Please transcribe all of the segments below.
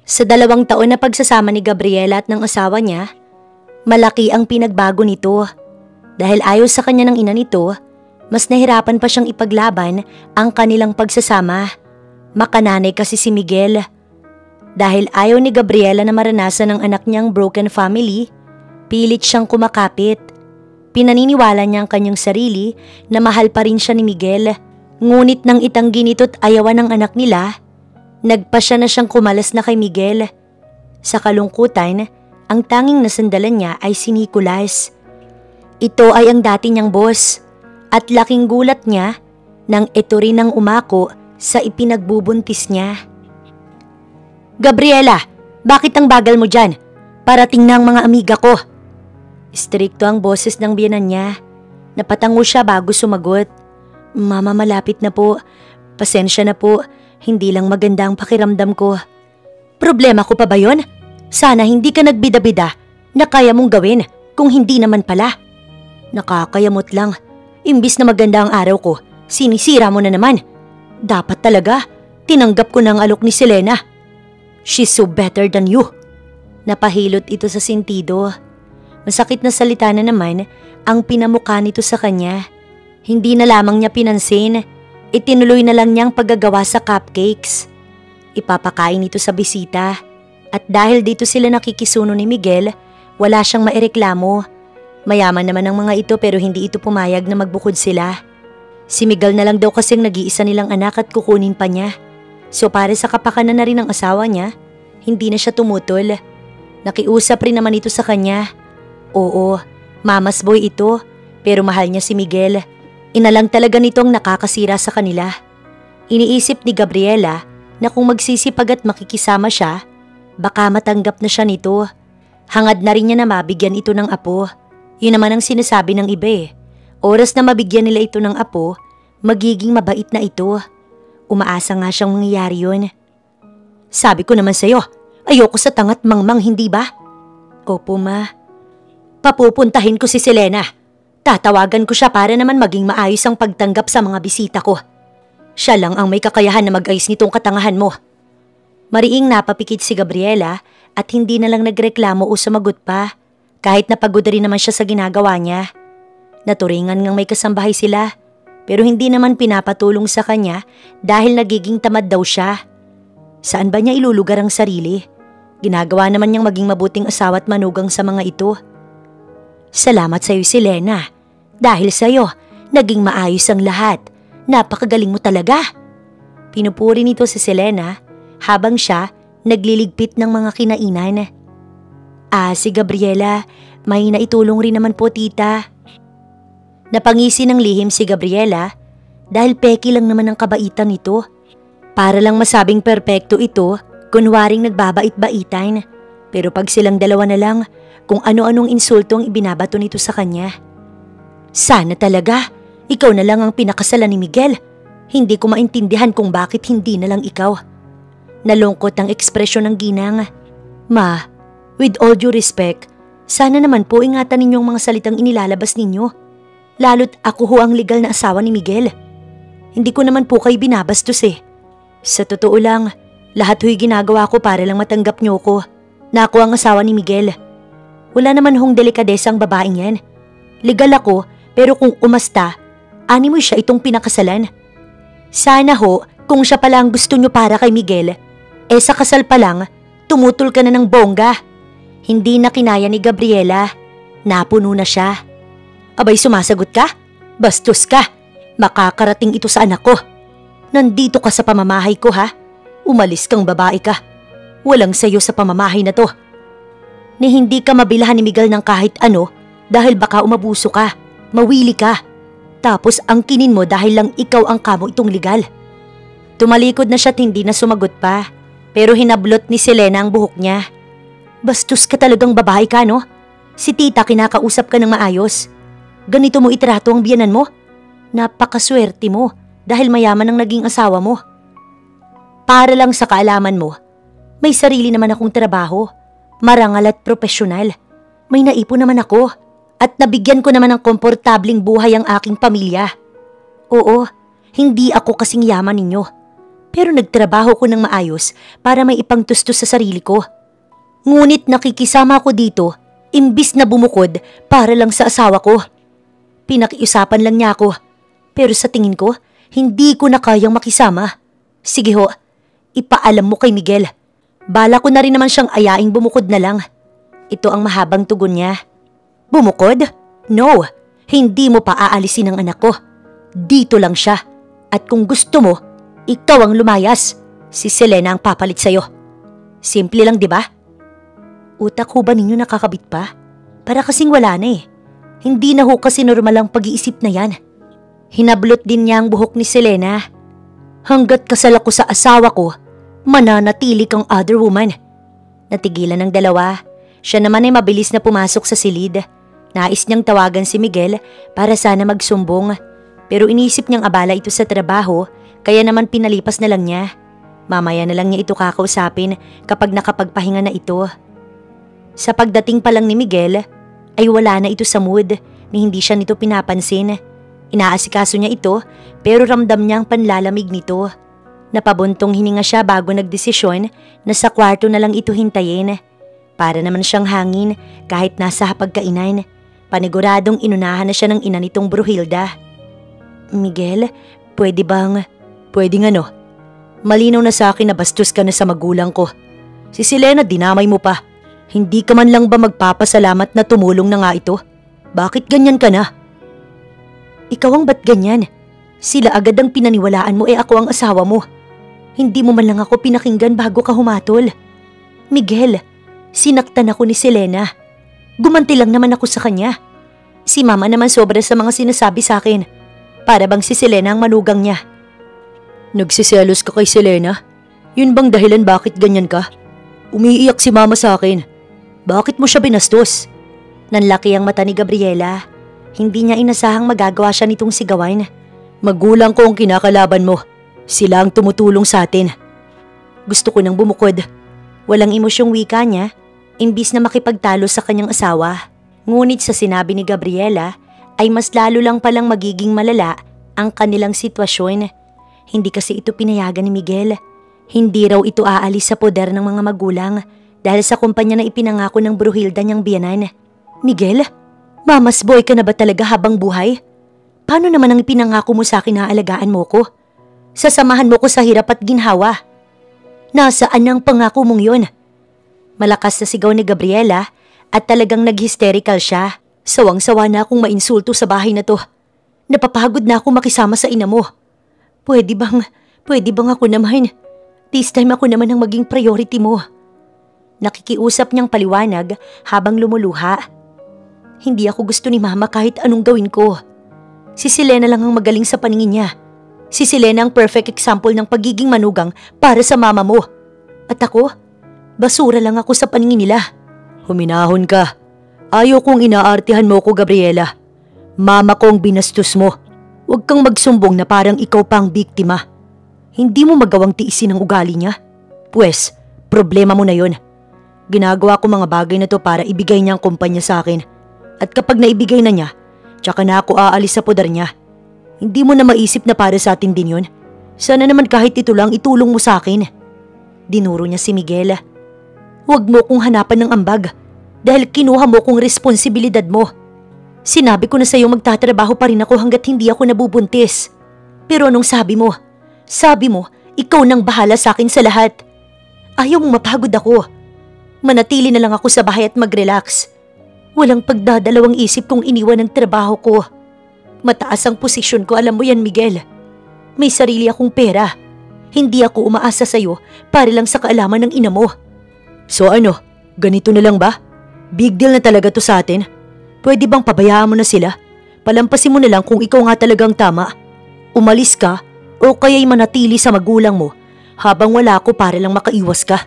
Sa 2 taon na pagsasama ni Gabriela at ng asawa niya, malaki ang pinagbago nito. Dahil ayaw sa kanya ng ina nito, mas nahirapan pa siyang ipaglaban ang kanilang pagsasama. Makananay kasi si Miguel. Dahil ayaw ni Gabriela na maranasan ng anak niyang broken family, pilit siyang kumakapit. Pinaniniwala niya ang kanyang sarili na mahal pa rin siya ni Miguel. Ngunit nang itanggi nito't ayawan ng anak nila, nagpasya na siyang kumalas na kay Miguel. Sa kalungkutan, ang tanging nasandalan niya ay si Nicolas. Ito ay ang dati niyang boss at laking gulat niya nang ito rin ang umako sa ipinagbubuntis niya. "Gabriela, bakit ang bagal mo dyan? Parating na ang mga amiga ko." Istrikto ang boses ng biyenan niya. Napatango siya bago sumagot. "Mama, malapit na po. Pasensya na po. Hindi lang maganda ang pakiramdam ko." "Problema ko pa ba yon? Sana hindi ka nagbida-bida na kaya mong gawin kung hindi naman pala." "Nakakayamot lang. Imbis na maganda ang araw ko, sinisira mo na naman. Dapat talaga, tinanggap ko na ang alok ni Selena. She's so better than you." Napahilot ito sa sentido. Masakit na salita na naman ang pinamukha nito sa kanya. Hindi na lamang niya pinansin, itinuloy na lang niyang paggagawa sa cupcakes. Ipapakain ito sa bisita at dahil dito sila nakikisuno ni Miguel, wala siyang maireklamo. Mayaman naman ang mga ito pero hindi ito pumayag na magbukod sila. Si Miguel na lang daw kasing nag-iisa nilang anak at kukunin pa niya. So para sa kapakanan na rin ng asawa niya, hindi na siya tumutol. Nakiusap rin naman ito sa kanya. Oo, mama's boy ito pero mahal niya si Miguel. Inalang talaga nitong nakakasira sa kanila. Iniisip ni Gabriela na kung magsisipag at makikisama siya, baka matanggap na siya nito. Hangad na rin niya na mabigyan ito ng apo. Yun naman ang sinasabi ng iba eh. Oras na mabigyan nila ito ng apo, magiging mabait na ito. Umaasa nga siyang mangyayari yun. "Sabi ko naman sa'yo, ayoko sa tangat mangmang, hindi ba?" "Opo, ma." "Papupuntahin ko si Selena. Tatawagan ko siya para naman maging maayos ang pagtanggap sa mga bisita ko. Siya lang ang may kakayahan na mag-ayos nitong katangahan mo." Mariing napapikit si Gabriela at hindi na lang nagreklamo o sumagot pa, kahit napagod rin naman siya sa ginagawa niya. Naturingan ngang may kasambahay sila, pero hindi naman pinapatulong sa kanya dahil nagiging tamad daw siya. Saan ba niya ilulugar ang sarili? Ginagawa naman niyang maging mabuting asawa at manugang sa mga ito. "Salamat sa iyo, Selena. Dahil sa iyo, naging maayos ang lahat. Napakagaling mo talaga." Pinupuri nito si Selena habang siya nagliligpit ng mga kinainan. Si Gabriela, may naitulong rin naman po, tita." Napangisi ng lihim si Gabriela dahil peki lang naman ang kabaitan nito. Para lang masabing perpekto ito, kunwaring nagbabait-baitan. Pero pag silang dalawa na lang, kung ano-anong insulto ang ibinabato nito sa kanya. "Sana talaga, ikaw na lang ang pinakasalan ni Miguel. Hindi ko maintindihan kung bakit hindi na lang ikaw." Nalungkot ang ekspresyon ng ginang. "Ma, with all due respect, sana naman po ingatan ninyong mga salitang inilalabas ninyo. Lalo't ako ho ang legal na asawa ni Miguel. Hindi ko naman po kayo binabastos eh. Sa totoo lang, lahat ho'y ginagawa ko para lang matanggap niyo ko na ako ang asawa ni Miguel. Wala naman hong delikadesa ang babaeng yan. Legal ako pero kung umasta, animo siya itong pinakasalan. Sana ho, kung siya pala ang gusto niyo para kay Miguel, sa kasal pa lang, tumutol ka na ng bongga." Hindi na kinaya ni Gabriela. Napuno na siya. "Abay, sumasagot ka? Bastos ka. Makakarating ito sa anak ko. Nandito ka sa pamamahay ko, ha? Umalis kang babae ka. Walang sayo sa pamamahay na to. Ni hindi ka mabilahan ni Miguel ng kahit ano dahil baka umabuso ka, mawili ka. Tapos ang kinin mo dahil lang ikaw ang kamo itong legal." Tumalikod na siya at hindi na sumagot pa, pero hinablot ni Selena ang buhok niya. "Bastos ka talagang babae ka, no? Si tita kinakausap ka ng maayos. Ganito mo itrato ang biyanan mo? Napakaswerte mo dahil mayaman ang naging asawa mo. Para lang sa kaalaman mo, may sarili naman akong trabaho, marangal at propesyonal. May naipon naman ako at nabigyan ko naman ng komportabling buhay ang aking pamilya. Oo, hindi ako kasing yaman ninyo. Pero nagtrabaho ko ng maayos para may ipangtustos sa sarili ko. Ngunit nakikisama ko dito, imbis na bumukod para lang sa asawa ko. Pinakiusapan lang niya ako. Pero sa tingin ko, hindi ko na kayang makisama. Sige ho, ipaalam mo kay Miguel. Bala ko na rin naman siyang ayaing bumukod na lang. Ito ang mahabang tugon niya. Bumukod? No, hindi mo pa aalisin ang anak ko. Dito lang siya. At kung gusto mo, ikaw ang lumayas. Si Selena ang papalit sa'yo. Simple lang, di ba? Utak ho ba ninyo nakakabit pa? Para kasing wala na eh. Hindi na ho kasi normal ang pag-iisip na yan. Hinablot din niya ang buhok ni Selena. Hanggat kasal ako sa asawa ko, mananatili kang other woman. Natigilan ng dalawa. Siya naman ay mabilis na pumasok sa silid. Nais niyang tawagan si Miguel para sana magsumbong. Pero inisip niyang abala ito sa trabaho, kaya naman pinalipas na lang niya. Mamaya na lang niya ito kakausapin kapag nakapagpahinga na ito. Sa pagdating pa lang ni Miguel, ay wala na ito sa mood ni hindi siya nito pinapansin. Inaasikaso niya ito pero ramdam niya ang panlalamig nito. Napabuntong hininga siya bago nagdesisyon na sa kwarto na lang ito hintayin. Para naman siyang hangin kahit nasa hapagkainan. Paniguradong inunahan na siya ng ina nitong Bruhilda. Miguel, pwedeng ano? Malinaw na sa akin na bastos ka na sa magulang ko. Si Selena dinamay mo pa. Hindi ka man lang ba magpapasalamat na tumulong na nga ito? Bakit ganyan ka na? Ikaw ang ba't ganyan? Sila agad ang pinaniwalaan mo ako ang asawa mo. Hindi mo man lang ako pinakinggan bago ka humatol. Miguel, sinaktan ako ni Selena. Gumanti lang naman ako sa kanya. Si mama naman sobra sa mga sinasabi sa akin. Para bang si Selena ang manugang niya. Nagsiselos ka kay Selena? Yun bang dahilan bakit ganyan ka? Umiiyak si mama sa akin. Bakit mo siya binastos? Nanlaki ang mata ni Gabriela. Hindi niya inasahang magagawa siya nitong sigawan. Magulang ko ang kinakalaban mo. Sila ang tumutulong sa atin. Gusto ko nang bumukod. Walang emosyong wika niya, imbis na makipagtalo sa kanyang asawa. Ngunit sa sinabi ni Gabriela, ay mas lalo lang palang magiging malala ang kanilang sitwasyon. Hindi kasi ito pinayagan ni Miguel. Hindi raw ito aalis sa poder ng mga magulang dahil sa kumpanya na ipinangako ng Bruhilda niyang biyanan. Miguel, mamas boy ka na ba talaga habang buhay? Paano naman ang ipinangako mo sa akin na aalagaan mo ko? Sasamahan mo ko sa hirap at ginhawa. Nasaan ang pangako mong yun? Malakas na sigaw ni Gabriela at talagang nag-hysterical siya. Sawang-sawa na akong mainsulto sa bahay na to. Napapagod na akong makisama sa ina mo. Pwede bang ako naman? This time ako naman ang maging priority mo. Nakikiusap niyang paliwanag habang lumuluha. Hindi ako gusto ni mama kahit anong gawin ko. Si Selena lang ang magaling sa paningin niya. Si Selena ang perfect example ng pagiging manugang para sa mama mo. At ako, basura lang ako sa paningin nila. Huminahon ka. Ayaw kong inaartihan mo ko, Gabriela. Mama ko ang binastos mo. Huwag kang magsumbong na parang ikaw pa ang biktima. Hindi mo magawang tiisin ang ugali niya. Pwes, problema mo na yon. Ginagawa ko mga bagay na to para ibigay niya ang kumpanya sa akin. At kapag naibigay na niya, tsaka na ako aalis sa poder niya. Hindi mo na maisip na para sa atin din yun. Sana naman kahit ito lang itulong mo sa akin. Dinuro niya si Miguel. Huwag mo kong hanapan ng ambag. Dahil kinuha mo kong responsibilidad mo. Sinabi ko na sa'yo magtatrabaho pa rin ako hanggat hindi ako nabubuntis. Pero anong sabi mo? Sabi mo, ikaw nang bahala sa akin sa lahat. Ayaw mong mapagod ako. Manatili na lang ako sa bahay at mag-relax. Walang pagdadalawang isip kong iniwan ang trabaho ko. Mataas ang posisyon ko, alam mo yan, Miguel. May sarili akong pera. Hindi ako umaasa sa'yo para lang sa kaalaman ng ina mo. So ano, ganito na lang ba? Big deal na talaga to sa atin. Pwede bang pabayaan mo na sila? Palampasin mo na lang kung ikaw nga talagang tama. Umalis ka o kaya'y manatili sa magulang mo habang wala ako para lang makaiwas ka.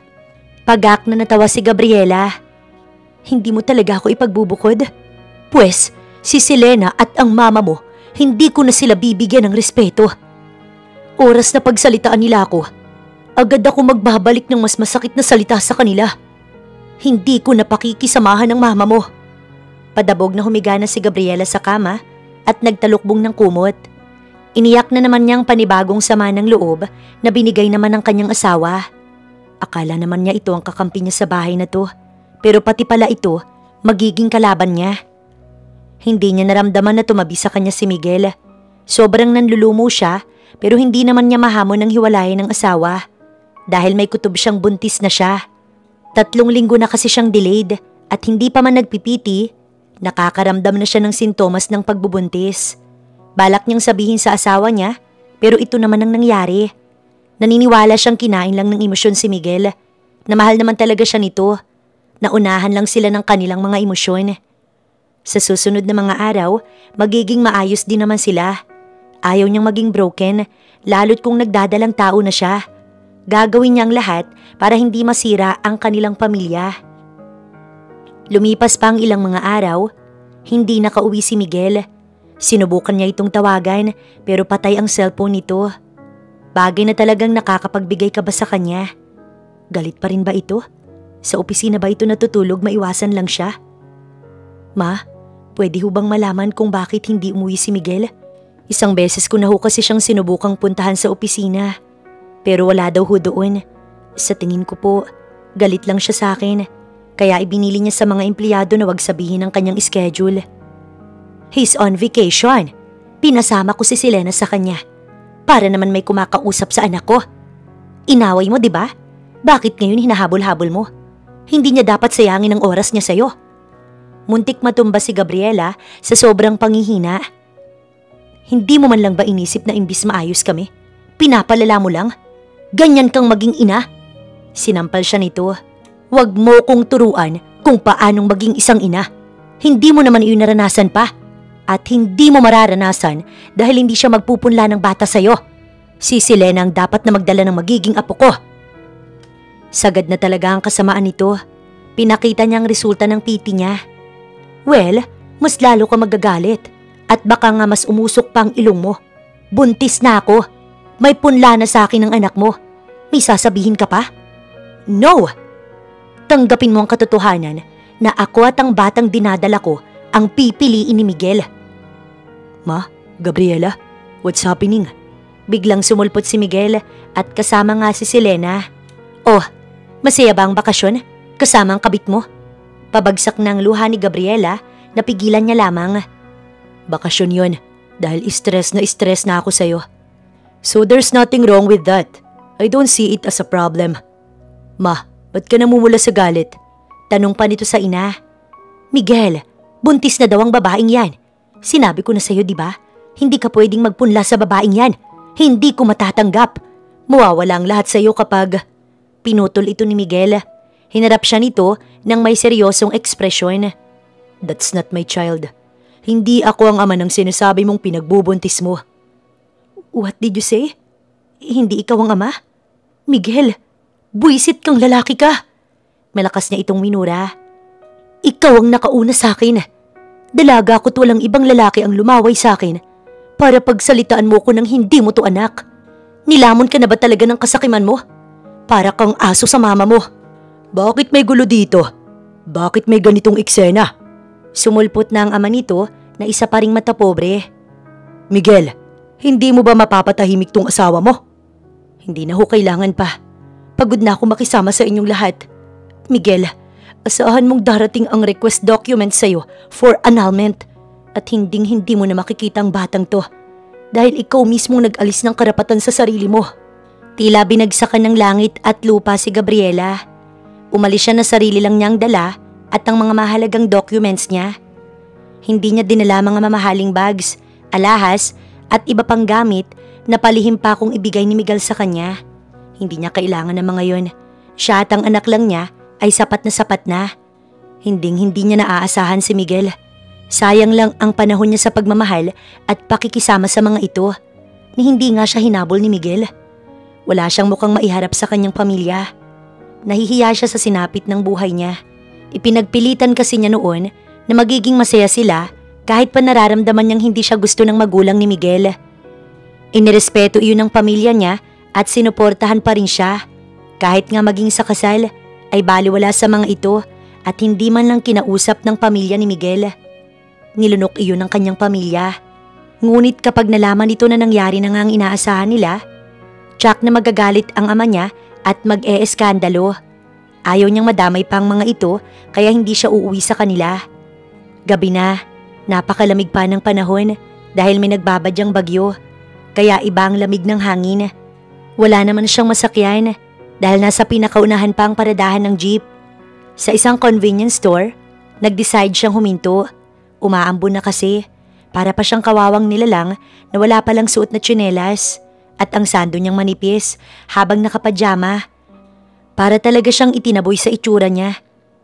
Pagak na natawa si Gabriela. Hindi mo talaga ako ipagbubukod? Pwes, si Selena at ang mama mo, hindi ko na sila bibigyan ng respeto. Oras na pagsalitaan nila ako, agad ako magbabalik ng mas masakit na salita sa kanila. Hindi ko na pakikisamahan ng mama mo. Padabog na humiga na si Gabriela sa kama at nagtalukbong ng kumot. Iniyak na naman niya ang panibagong sama ng loob na binigay naman ng kanyang asawa. Akala naman niya ito ang kakampi niya sa bahay na to, pero pati pala ito magiging kalaban niya. Hindi niya naramdaman na tumabi sa kanya si Miguel. Sobrang nanlulumo siya pero hindi naman niya mahamon ang hiwalayan ng asawa dahil may kutob siyang buntis na siya. 3 linggo na kasi siyang delayed at hindi pa man nagpipiti, nakakaramdam na siya ng sintomas ng pagbubuntis. Balak niyang sabihin sa asawa niya pero ito naman ang nangyari. Naniniwala siyang kinain lang ng emosyon si Miguel na mahal naman talaga siya nito. Naunahan lang sila ng kanilang mga emosyon. Sa susunod na mga araw, magiging maayos din naman sila. Ayaw niyang maging broken, lalo't kung nagdadalang tao na siya. Gagawin niya ang lahat para hindi masira ang kanilang pamilya. Lumipas pa ang ilang mga araw, hindi nakauwi si Miguel. Sinubukan niya itong tawagan pero patay ang cellphone nito. Bagay na talagang nakakapagbigay kaba sa kanya. Galit pa rin ba ito? Sa opisina ba ito natutulog, maiwasan lang siya? Ma, pwede ho bang malaman kung bakit hindi umuwi si Miguel? Isang beses ko na ho kasi siyang sinubukang puntahan sa opisina. Pero wala daw ho doon. Sa tingin ko po, galit lang siya sa akin. Kaya ibinili niya sa mga empleyado na wag sabihin ang kanyang schedule. He's on vacation. Pinasama ko si Selena sa kanya. Para naman may kumakausap sa anak ko. Inaway mo, di ba? Bakit ngayon hinahabol-habol mo? Hindi niya dapat sayangin ang oras niya sa'yo. Muntik matumba si Gabriela sa sobrang panghihina. Hindi mo man lang ba inisip na imbis maayos kami? Pinapalala mo lang? Ganyan kang maging ina? Sinampal siya nito. Huwag mo kong turuan kung paanong maging isang ina. Hindi mo naman iyon naranasan pa. At hindi mo mararanasan dahil hindi siya magpupunla ng bata sa'yo. Si Selena ang dapat na magdala ng magiging apo ko. Sagad na talaga ang kasamaan nito. Pinakita niya ang resulta ng PT niya. Well, mas lalo ka magagalit. At baka nga mas umusok pa ang ilong mo. Buntis na ako. May punla na sa akin ang anak mo. May sasabihin ka pa? No! Tanggapin mo ang katotohanan na ako at ang batang dinadala ko ang pipiliin ni Miguel. Ma, Gabriela, what's happening? Biglang sumulpot si Miguel at kasama nga si Selena. Oh, masaya ba ang bakasyon? Kasama ang kabit mo? Pabagsak ng luha ni Gabriela, napigilan niya lamang. Bakasyon yun, dahil stress na ako sa'yo. So there's nothing wrong with that. I don't see it as a problem. Ma, ba't ka namumula sa galit? Tanong pa nito sa ina. Miguel, buntis na daw ang babaeng yan. Sinabi ko na sa'yo, di ba? Hindi ka pwedeng magpunla sa babaeng yan. Hindi ko matatanggap. Mawawala ang lahat sa'yo kapag... Pinutol ito ni Miguel. Hinarap siya nito ng may seryosong ekspresyon. That's not my child. Hindi ako ang ama ng sinasabi mong pinagbubuntis mo. What did you say? Hindi ikaw ang ama? Miguel, buwisit kang lalaki ka. Malakas niya itong minura. Ikaw ang nakauna sa akin. Dalaga ko't walang ibang lalaki ang lumaway sa akin para pagsalitaan mo ko ng hindi mo to anak. Nilamon ka na ba talaga ng kasakiman mo? Para kang aso sa mama mo. Bakit may gulo dito? Bakit may ganitong eksena? Sumulpot na ang ama nito na isa pa ring matapobre. Miguel, hindi mo ba mapapatahimik tong asawa mo? Hindi na ho kailangan pa. Pagod na ako makisama sa inyong lahat. Miguel, asahan mong darating ang request document sa'yo for annulment at hindi mo na makikita ang batang to dahil ikaw mismo nag-alis ng karapatan sa sarili mo. Tila binagsakan ng langit at lupa si Gabriela. Umalis siya na sarili lang niyang dala at ang mga mahalagang documents niya. Hindi niya dinala mga mamahaling bags, alahas at iba pang gamit na palihim pa kung ibigay ni Miguel sa kanya. Hindi niya kailangan ng mga yon. Siya at ang anak lang niya ay sapat na. Hindi niya naaasahan si Miguel. Sayang lang ang panahon niya sa pagmamahal at pakikisama sa mga ito ni hindi nga siya hinabol ni Miguel. Wala siyang mukhang maiharap sa kanyang pamilya. Nahihiya siya sa sinapit ng buhay niya. Ipinagpilitan kasi niya noon na magiging masaya sila kahit pa nararamdaman niyang hindi siya gusto ng magulang ni Miguel. Inirespeto iyon ng pamilya niya at sinuportahan pa rin siya. Kahit nga maging sa kasal ay baliwala sa mga ito at hindi man lang kinausap ng pamilya ni Miguel. Nilunok iyon ng kanyang pamilya. Ngunit kapag nalaman nito na nangyari na nga ang inaasahan nila, tsak na magagalit ang ama niya at mag-e-eskandalo. Ayaw niyang madamay pa ang mga ito kaya hindi siya uuwi sa kanila. Gabi na, napakalamig pa ng panahon dahil may nagbabadyang bagyo, kaya iba ang lamig ng hangin. Wala naman siyang masakyan dahil nasa pinakaunahan pa ang paradahan ng jeep. Sa isang convenience store, nag-decide siyang huminto. Umaambon na kasi, para pa siyang kawawang nilalang na wala palang suot na tsinelas at ang sando niyang manipis habang nakapadyama. Para talaga siyang itinaboy sa itsura niya.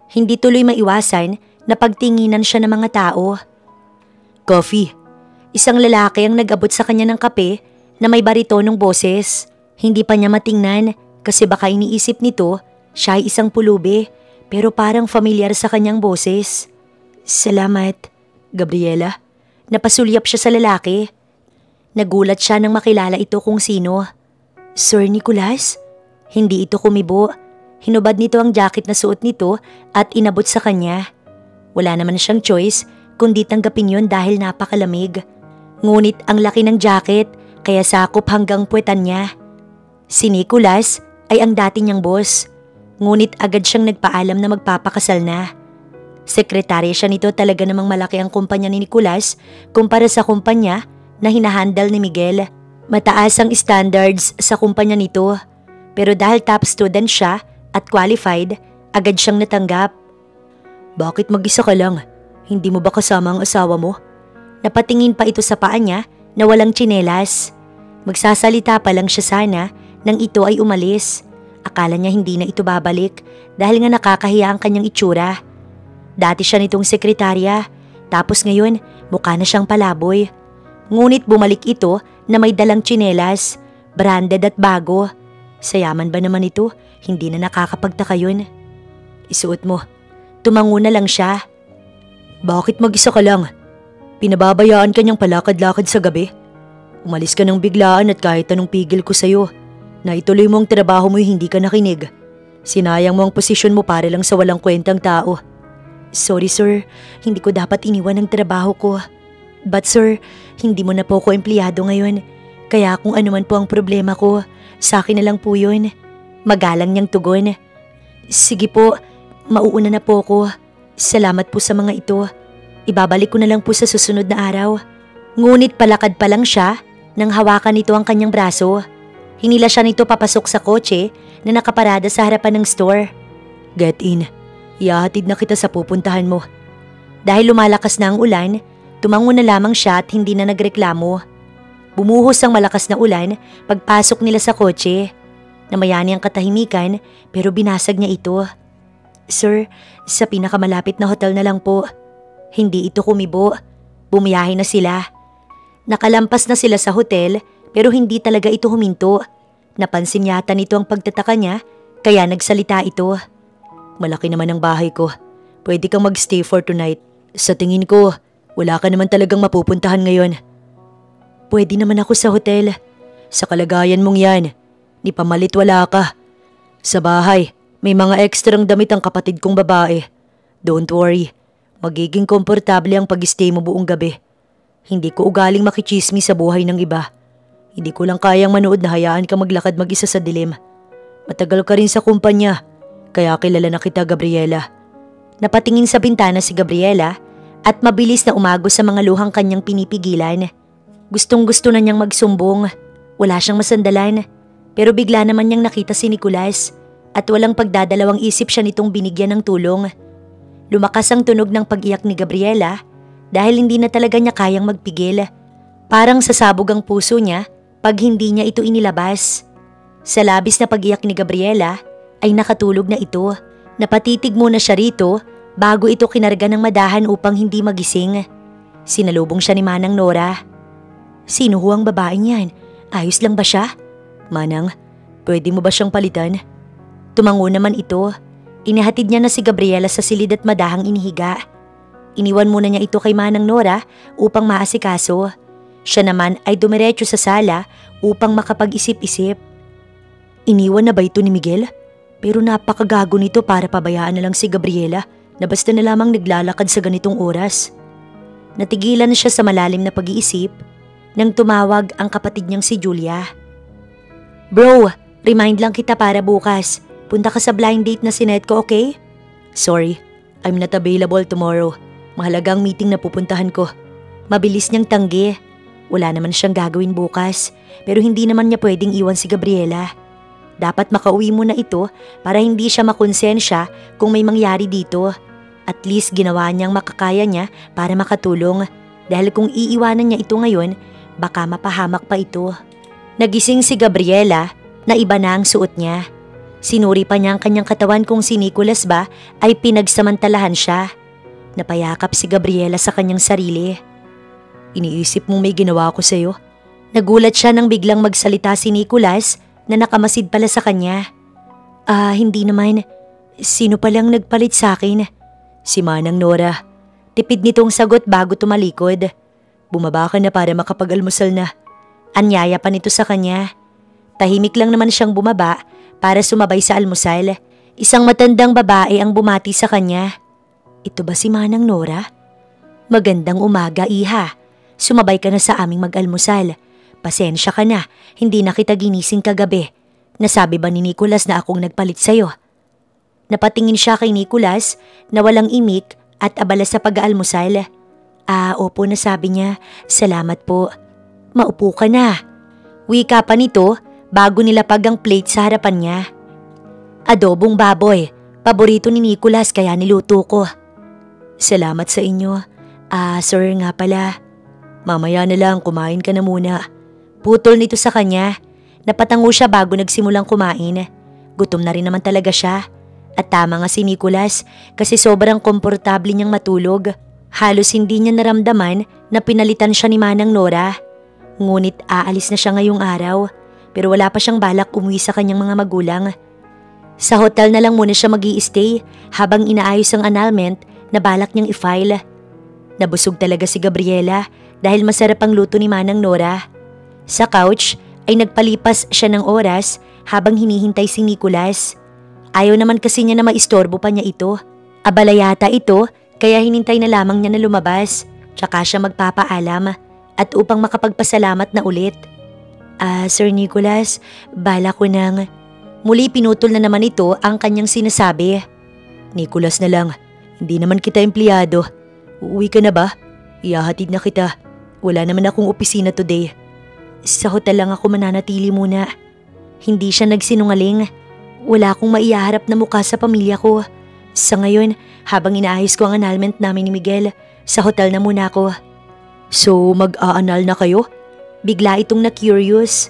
Hindi tuloy maiwasan na pagtinginan siya ng mga tao. Coffee. Isang lalaki ang nag-abot sa kanya ng kape na may baritonong boses. Hindi pa niya matingnan kasi baka iniisip nito siya ay isang pulubi pero parang familiar sa kanyang boses. Salamat, Gabriela. Napasulyap siya sa lalaki. Nagulat siya nang makilala ito kung sino. Sir Nicolas? Hindi ito kumibo. Hinubad nito ang jacket na suot nito at inabot sa kanya. Wala naman siyang choice kundi tanggapin yun dahil napakalamig. Ngunit ang laki ng jacket kaya sakop hanggang puwetan niya. Si Nicolas ay ang dati niyang boss. Ngunit agad siyang nagpaalam na magpapakasal na. Sekretarya siya nito, talaga namang malaki ang kumpanya ni Nicolas kumpara sa kumpanya na hinahandle ni Miguel. Mataas ang standards sa kumpanya nito. Pero dahil top student siya at qualified, agad siyang natanggap. Bakit mag-isa ka lang? Hindi mo ba kasama ang asawa mo? Napatingin pa ito sa paa niya na walang tsinelas. Magsasalita pa lang siya sana nang ito ay umalis. Akala niya hindi na ito babalik dahil nga nakakahiya ang kanyang itsura. Dati siya nitong sekretarya, tapos ngayon mukha na siyang palaboy. Ngunit bumalik ito na may dalang tsinelas, branded at bago. Sayaman ba naman ito? Hindi na nakakapagtaka yun. Isuot mo. Tumango na lang siya. Bakit mag-isa ka lang? Pinababayaan ka niyang palakad-lakad sa gabi? Umalis ka ng biglaan at kahit anong pigil ko sa'yo. Na ituloy mo ang trabaho mo hindi ka nakinig. Sinayang mo ang posisyon mo para lang sa walang kwentang tao. Sorry sir, hindi ko dapat iniwan ang trabaho ko. But sir, hindi mo na po ako empleyado ngayon. Kaya kung ano man po ang problema ko, sa akin na lang po yun. Magalang niyang tugon. Sige po, mauuna na po ako. Salamat po sa mga ito. Ibabalik ko na lang po sa susunod na araw. Ngunit palakad pa lang siya nang hawakan nito ang kanyang braso. Hinila siya nito papasok sa kotse na nakaparada sa harapan ng store. Get in. Ihahatid na kita sa pupuntahan mo. Dahil lumalakas na ang ulan, tumango na lamang siya at hindi na nagreklamo. Bumuhos ang malakas na ulan pagpasok nila sa kotse. Namayani ang katahimikan pero binasag niya ito. Sir, sa pinakamalapit na hotel na lang po. Hindi ito kumibo. Bumiyahe na sila. Nakalampas na sila sa hotel pero hindi talaga ito huminto. Napansin yata nito ang pagtataka niya kaya nagsalita ito. Malaki naman ang bahay ko. Pwede kang magstay for tonight. Sa tingin ko, wala ka naman talagang mapupuntahan ngayon. Pwede naman ako sa hotel. Sa kalagayan mong yan, ni pamalit wala ka. Sa bahay, may mga ekstrang damit ang kapatid kong babae. Don't worry, magiging komportable ang pag-stay mo buong gabi. Hindi ko ugaling makichismi sa buhay ng iba. Hindi ko lang kayang manood na hayaan ka maglakad mag-isa sa dilim. Matagal ka rin sa kumpanya, kaya kilala na kita, Gabriela. Napatingin sa bintana si Gabriela at mabilis na umagos sa mga luhang kanyang pinipigilan. Gustong-gusto na niyang magsumbong. Wala siyang masandalan. Pero bigla naman niyang nakita si Nicolas at walang pagdadalawang isip siya nitong binigyan ng tulong. Lumakas ang tunog ng pag-iyak ni Gabriela dahil hindi na talaga niya kayang magpigil. Parang sasabog ang puso niya pag hindi niya ito inilabas. Sa labis na pag-iyak ni Gabriela ay nakatulog na ito. Napatitig muna siya rito bago ito kinarga ng madahan upang hindi magising. Sinalubong siya ni Manang Nora. Sino ho ang babaeng yan? Ayos lang ba siya? Manang, pwede mo ba siyang palitan? Tumango naman ito. Inihatid niya na si Gabriela sa silid at madahang inihiga. Iniwan muna niya ito kay Manang Nora upang maasikaso. Siya naman ay dumiretso sa sala upang makapag-isip-isip. Iniwan na ba ito ni Miguel? Pero napakagago nito para pabayaan na lang si Gabriela na basta na lamang naglalakad sa ganitong oras. Natigilan siya sa malalim na pag-iisip nang tumawag ang kapatid niyang si Julia. Bro, remind lang kita para bukas. Punta ka sa blind date na sinet ko, okay? Sorry, I'm not available tomorrow. Mahalagang meeting na pupuntahan ko. Mabilis niyang tanggi. Wala naman siyang gagawin bukas, pero hindi naman niya pwedeng iwan si Gabriela. Dapat makauwi mo na ito para hindi siya makonsensya kung may mangyari dito. At least ginawa niyang makakaya niya para makatulong. Dahil kung iiwanan niya ito ngayon, baka mapahamak pa ito. Nagising si Gabriela na iba na ang suot niya. Sinuri pa niya ang kanyang katawan kung si Nicholas ba ay pinagsamantalahan siya. Napayakap si Gabriela sa kanyang sarili. Iniisip mong may ginawa ko sa'yo? Nagulat siya nang biglang magsalita si Nicholas na nakamasid pala sa kanya. Hindi naman. Sino palang nagpalit sa akin? Si Manang Nora. Tipid nitong sagot bago tumalikod. Bumaba ka na para makapag-almusal na. Anyaya pa nito sa kanya. Tahimik lang naman siyang bumaba para sumabay sa almusal. Isang matandang babae ang bumati sa kanya. Ito ba si Manang Nora? Magandang umaga, iha. Sumabay ka na sa aming mag-almusal. Pasensya ka na, hindi na kita ginising kagabi. Nasabi ba ni Nicholas na akong nagpalit sa'yo? Napatingin siya kay Nicholas na walang imik at abala sa pag-aalmusal. Opo, nasabi niya. Salamat po. Maupo ka na. Wika pa nito bago nilapag ang plate sa harapan niya. Adobong baboy. Paborito ni Nicholas kaya niluto ko. Salamat sa inyo. Sir nga pala. Mamaya na lang, kumain ka na muna. Putol nito sa kanya. Napatango siya bago nagsimulang kumain. Gutom na rin naman talaga siya. At tama nga si Nicholas kasi sobrang komportable niyang matulog. Halos hindi niya naramdaman na pinalitan siya ni Manang Nora. Ngunit aalis na siya ngayong araw pero wala pa siyang balak umuwi sa kanyang mga magulang. Sa hotel na lang muna siya mag-i-stay habang inaayos ang annulment na balak niyang i-file. Nabusog talaga si Gabriela dahil masarap ang luto ni Manang Nora. Sa couch ay nagpalipas siya ng oras habang hinihintay si Nicholas. Ayaw naman kasi niya na maistorbo pa niya ito. Abala yata ito kaya hinintay na lamang niya na lumabas. Tsaka siya magpapaalam at upang makapagpasalamat na ulit. Sir Nicholas, bala ko nang… Muli pinutol na naman ito ang kanyang sinasabi. Nicholas na lang, hindi naman kita empleyado. Uuwi ka na ba? Ihahatid na kita. Wala naman akong opisina today. Sa hotel lang ako mananatili muna. Hindi siya nagsinungaling. Wala akong maiharap na mukha sa pamilya ko. Sa ngayon, habang inaayos ko ang annulment namin ni Miguel, sa hotel na muna ako. So, mag-a-annul na kayo? Bigla itong na-curious.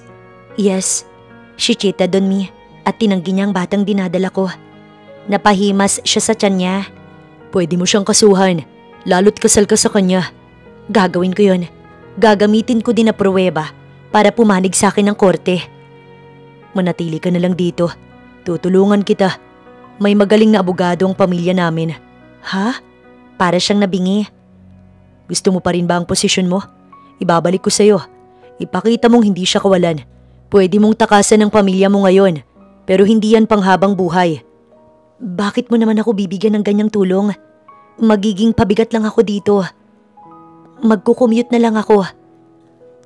Yes, she cheated on me at tinanggi niya ang batang dinadala ko. Napahimas siya sa tiyan niya. Pwede mo siyang kasuhan, lalo't kasal ka sa kanya. Gagawin ko yun. Gagamitin ko din na pruweba para pumanig sa akin ng korte. Manatili ka na lang dito. Tutulungan kita. May magaling na abogado ang pamilya namin. Ha? Para siyang nabingi. Gusto mo pa rin ba ang posisyon mo? Ibabalik ko sa'yo. Ipakita mong hindi siya kawalan. Pwede mong takasan ng pamilya mo ngayon. Pero hindi yan panghabang buhay. Bakit mo naman ako bibigyan ng ganyang tulong? Magiging pabigat lang ako dito. Magkukommute na lang ako.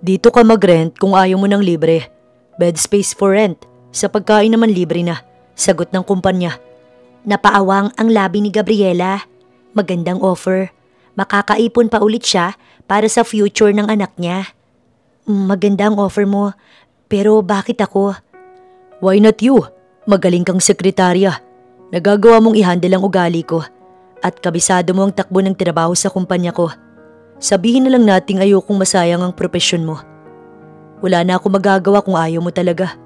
Dito ka mag-rent kung ayaw mo ng libre. Bed space for rent. Sa pagkain naman libre na. Sagot ng kumpanya. Napaawang ang labi ni Gabriela. Magandang offer. Makakaipon pa ulit siya para sa future ng anak niya. Magandang offer mo. Pero bakit ako? Why not you? Magaling kang sekretarya. Nagagawa mong i-handle ang ugali ko. At kabisado mo ang takbo ng trabaho sa kumpanya ko. Sabihin na lang nating ayokong masayang ang propesyon mo. Wala na ako magagawa kung ayaw mo talaga.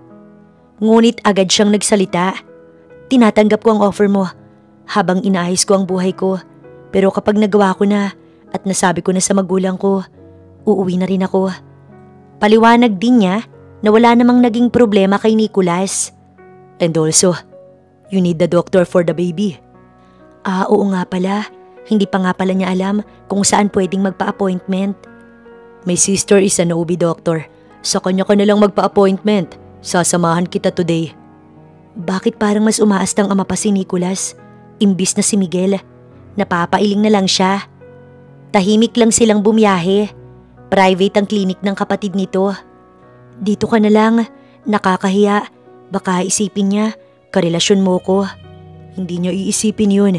Ngunit agad siyang nagsalita. Tinatanggap ko ang offer mo habang inaayos ko ang buhay ko. Pero kapag nagawa ko na at nasabi ko na sa magulang ko, uuwi na rin ako. Paliwanag din niya na wala namang naging problema kay Nicholas. And also, you need the doctor for the baby. Oo nga pala. Hindi pa nga pala niya alam kung saan pwedeng magpa-appointment. My sister is an OB doctor. Sa kanya ka na lang magpa-appointment. Sasamahan kita today. Bakit parang mas umaastang ama pa si Nicholas? Imbis na si Miguel. Napapailing na lang siya. Tahimik lang silang bumiyahe. Private ang klinik ng kapatid nito. Dito ka na lang, nakakahiya. Baka isipin niya, karelasyon mo ko. Hindi niya iisipin yun.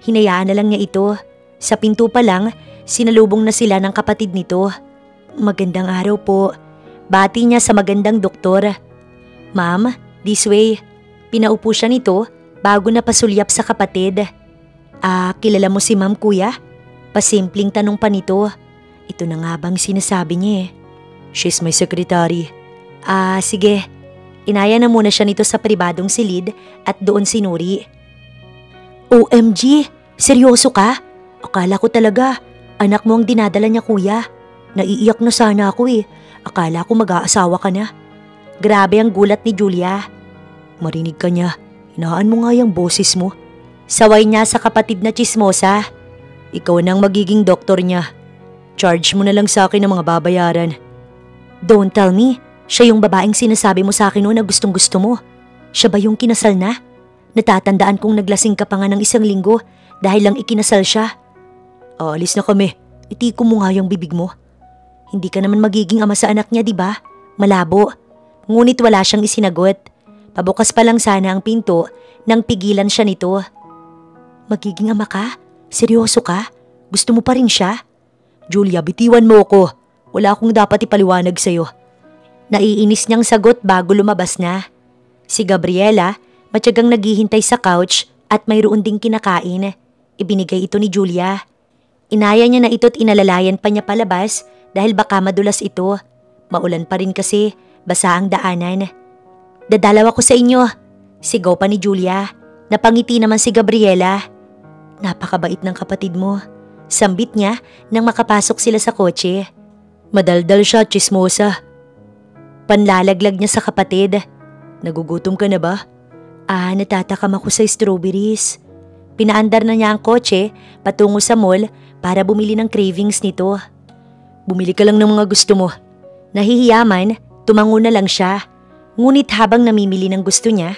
Hinayaan na lang niya ito. Sa pinto pa lang, sinalubong na sila ng kapatid nito. Magandang araw po. Bati niya sa magandang doktor. Ma'am, this way. Pinaupo siya nito bago na pasulyap sa kapatid. Kilala mo si ma'am kuya? Pasimpleng tanong pa nito. Ito na nga bang sinasabi niya eh. She's my secretary. Sige. Inaya na muna siya nito sa pribadong silid at doon sinuri. OMG, seryoso ka? Akala ko talaga, anak mo ang dinadala niya kuya. Naiiyak na sana ako eh. Akala ko mag-aasawa ka na. Grabe ang gulat ni Julia. Marinig ka niya, hinaan mo nga yung boses mo. Saway niya sa kapatid na chismosa. Ikaw nang magiging doktor niya. Charge mo na lang sa akin ang mga babayaran. Don't tell me, siya yung babaeng sinasabi mo sa akin noon na gustong gusto mo. Siya ba yung kinasal na? Natatandaan kong naglasing ka pa nga ng 1 linggo dahil lang ikinasal siya. Aalis na kami, itiko mo nga yung bibig mo. Hindi ka naman magiging ama sa anak niya, di ba? Malabo. Ngunit wala siyang isinagot. Pabukas pa lang sana ang pinto nang pigilan siya nito. Magiging ama ka? Seryoso ka? Gusto mo pa rin siya? Julia, bitiwan mo ko. Wala akong dapat ipaliwanag sa'yo. Naiinis niyang sagot bago lumabas na. Si Gabriela, matyagang naghihintay sa couch at mayroon ding kinakain. Ibinigay ito ni Julia. Inaya niya na ito't inalalayan pa niya palabas dahil baka madulas ito. Maulan pa rin kasi, basa ang daanan. Dadalaw ako sa inyo, sigaw pa ni Julia. Napangiti naman si Gabriela. Napakabait ng kapatid mo. Sambit niya nang makapasok sila sa kotse. Madaldal siya, chismosa. Panlalaglag niya sa kapatid. Nagugutom ka na ba? Natatakam ako sa strawberries. Pinaandar na niya ang kotse patungo sa mall para bumili ng cravings nito. Bumili ka lang ng mga gusto mo. Nahihiyaman, tumango na lang siya. Ngunit habang namimili ng gusto niya,